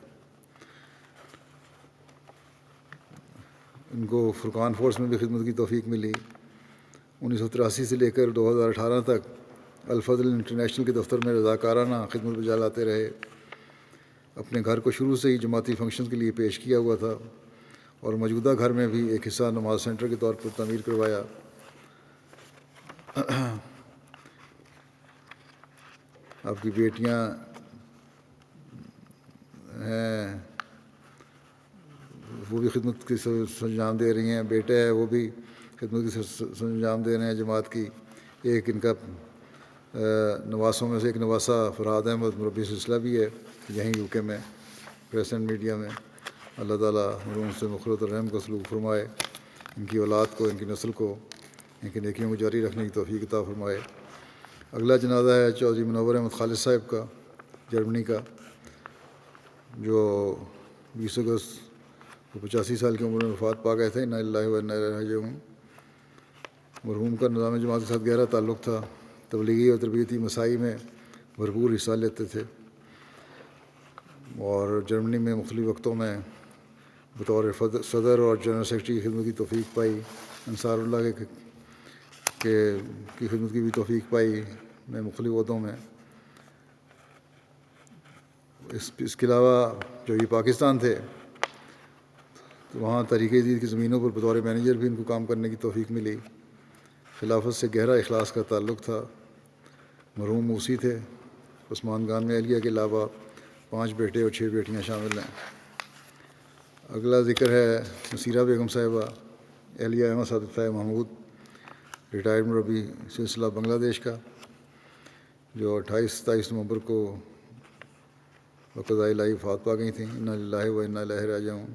ان کو فرقان فورس میں بھی خدمت کی توفیق ملی۔ 1983 سے لے کر 2018 تک الفضل انٹرنیشنل کے دفتر میں رضاکارانہ خدمت بجا لاتے رہے۔ اپنے گھر کو شروع سے ہی جماعتی فنکشنز کے لیے پیش کیا ہوا تھا اور موجودہ گھر میں بھی ایک حصہ نماز سینٹر کے طور پر تعمیر کروایا۔ آپ کی بیٹیاں ہیں وہ بھی خدمت کی سرانجام دے رہی ہیں، بیٹا ہے وہ بھی خدمت کی سرانجام دے رہے ہیں جماعت کی۔ ایک ان کا نواسوں میں سے ایک نواسہ فرحاد احمد مربی سلسلہ بھی ہے یہیں UK میں پریسنٹ میڈیا میں۔ اللہ تعالیٰ مرحوم سے مغفرت اور رحم کا سلوک فرمائے، ان کی اولاد کو، ان کی نسل کو، ان کی نیکیوں کو جاری رکھنے کی توفیق عطا فرمائے۔ اگلا جنازہ ہے چودھری منور احمد خالد صاحب کا، جرمنی کا، جو 20 اگست کو 85 سال کی عمر میں وفات پا گئے تھے۔ انا للہ و انا الیہ راجعون۔ مرحوم کا نظام جماعت کے ساتھ گہرا تعلق تھا، تبلیغی اور تربیتی مساعی میں بھرپور حصہ لیتے تھے اور جرمنی میں مختلف وقتوں میں بطور صدر اور جنرل سیکرٹری کی خدمت کی توفیق پائی۔ انصار اللہ کی خدمت کی بھی توفیق پائی میں مختلف عہدوں میں۔ اس کے علاوہ جو یہ پاکستان تھے تو وہاں تحریک جدید کی زمینوں پر بطور مینیجر بھی ان کو کام کرنے کی توفیق ملی۔ خلافت سے گہرا اخلاص کا تعلق تھا۔ مرحوم موسی تھے۔ عثمان خان میں اہلیہ کے علاوہ 5 بیٹے اور 6 بیٹیاں شامل ہیں۔ اگلا ذکر ہے نصیرہ بیگم صاحبہ، اہلیہ احمد صادق صاحب محمود، ریٹائرڈ مربی سلسلہ بنگلہ دیش کا، جو 28-27 نومبر کو بقضاء الہی وفات پا گئی تھیں۔ انا للہ و انا الیہ راجعون۔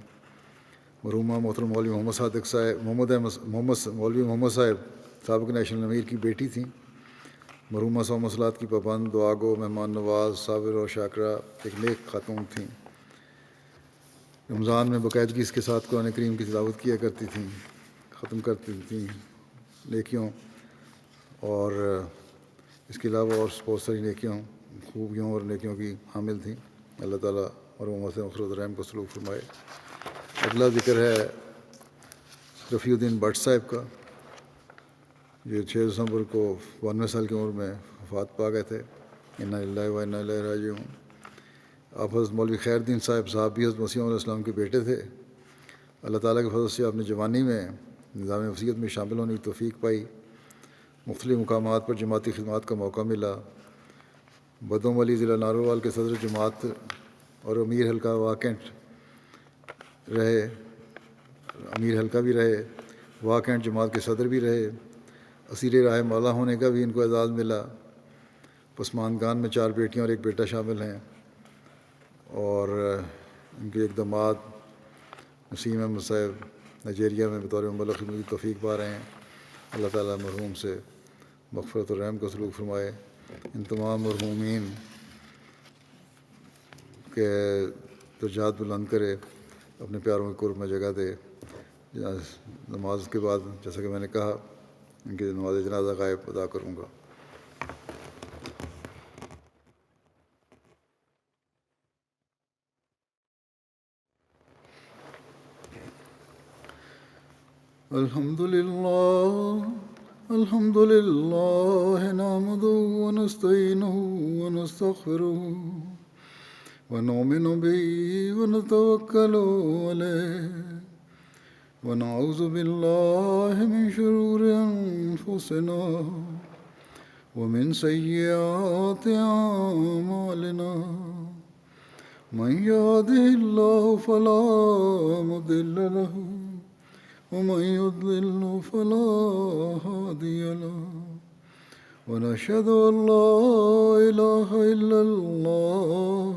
مرحومہ محترم مولوی محمد صادق صاحب مولوی محمد صاحب سابق نیشنل امیر کی بیٹی تھیں۔ مرحومہ 100 مسلات کی پابند، دعا گو، مہمان نواز، صابر اور شاکرہ، ایک نیک خاتون تھیں۔ رمضان میں باقاعدگی کے ساتھ قرآن کریم کی تلاوت کیا کرتی تھیں، ختم کرتی تھیں نیکیوں، اور اس کے علاوہ اور بہت ساری نیکیوں، خوبیوں اور نیکیوں کی حامل تھیں۔ اللہ تعالیٰ مرحومہ سے مغفرت و رحم کو سلوک فرمائے۔ اگلا ذکر ہے رفیع الدین بٹ صاحب کا، جو 6 دسمبر کو 92 سال کی عمر میں وفات پا گئے تھے۔ انا للہ و انا الیہ راجعون۔ آپ حضرت مولوی خیر الدین صاحب بھی حضرت مسیح علیہ السلام کے بیٹے تھے۔ اللہ تعالیٰ کے فضل سے آپ نے جوانی میں نظام وصیت میں شامل ہونے کی توفیق پائی۔ مختلف مقامات پر جماعتی خدمات کا موقع ملا۔ بدوم علی ضلع ناروال کے صدر جماعت اور امیر حلقہ واکینٹ رہے، امیر حلقہ بھی رہے، واکینٹ جماعت کے صدر بھی رہے۔ اسیر راہ مولا ہونے کا بھی ان کو اعزاز ملا۔ پسماندگان میں 4 بیٹیاں اور 1 بیٹا شامل ہیں، اور ان کے ایک داماد نسیم احمد صاحب نائجیریا میں بطور مبلغ خدمت کی توفیق پا رہے ہیں۔ اللہ تعالیٰ مرحوم سے مغفرت و رحم کو سلوک فرمائے۔ ان تمام مرحومین کے درجات بلند کرے، اپنے پیاروں کے قرب میں جگہ دے۔ نماز کے بعد جیسا کہ میں نے کہا ان کی نماز جنازہ غائب ادا کروں گا۔ الحمد للہ نحمده ونستعینه ونستغفره ونؤمن به ونتوکل علیہ ونعوذ باللہ من شرور انفسنا ومن سیئات اعمالنا من يهده الله فلا مضل له ومن يضلل فلا هادي له ونشهد أن لا إله إلا الله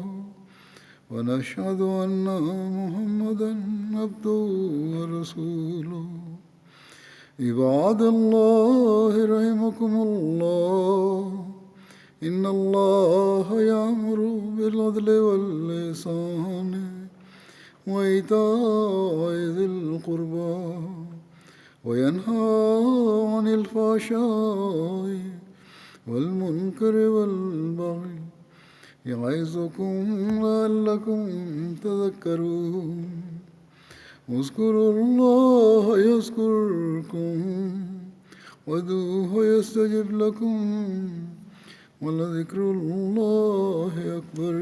ونشهد أن محمدا عبده ورسوله عباد الله رحمكم الله إن الله يأمر بالعدل والإحسان وإيتاء ذي القربى وينهى عن الفحشاء والمنكر والبغي يعظكم لعلكم تذكرون اذكروا الله يذكركم وادعوه يستجب لكم ولذكر الله أكبر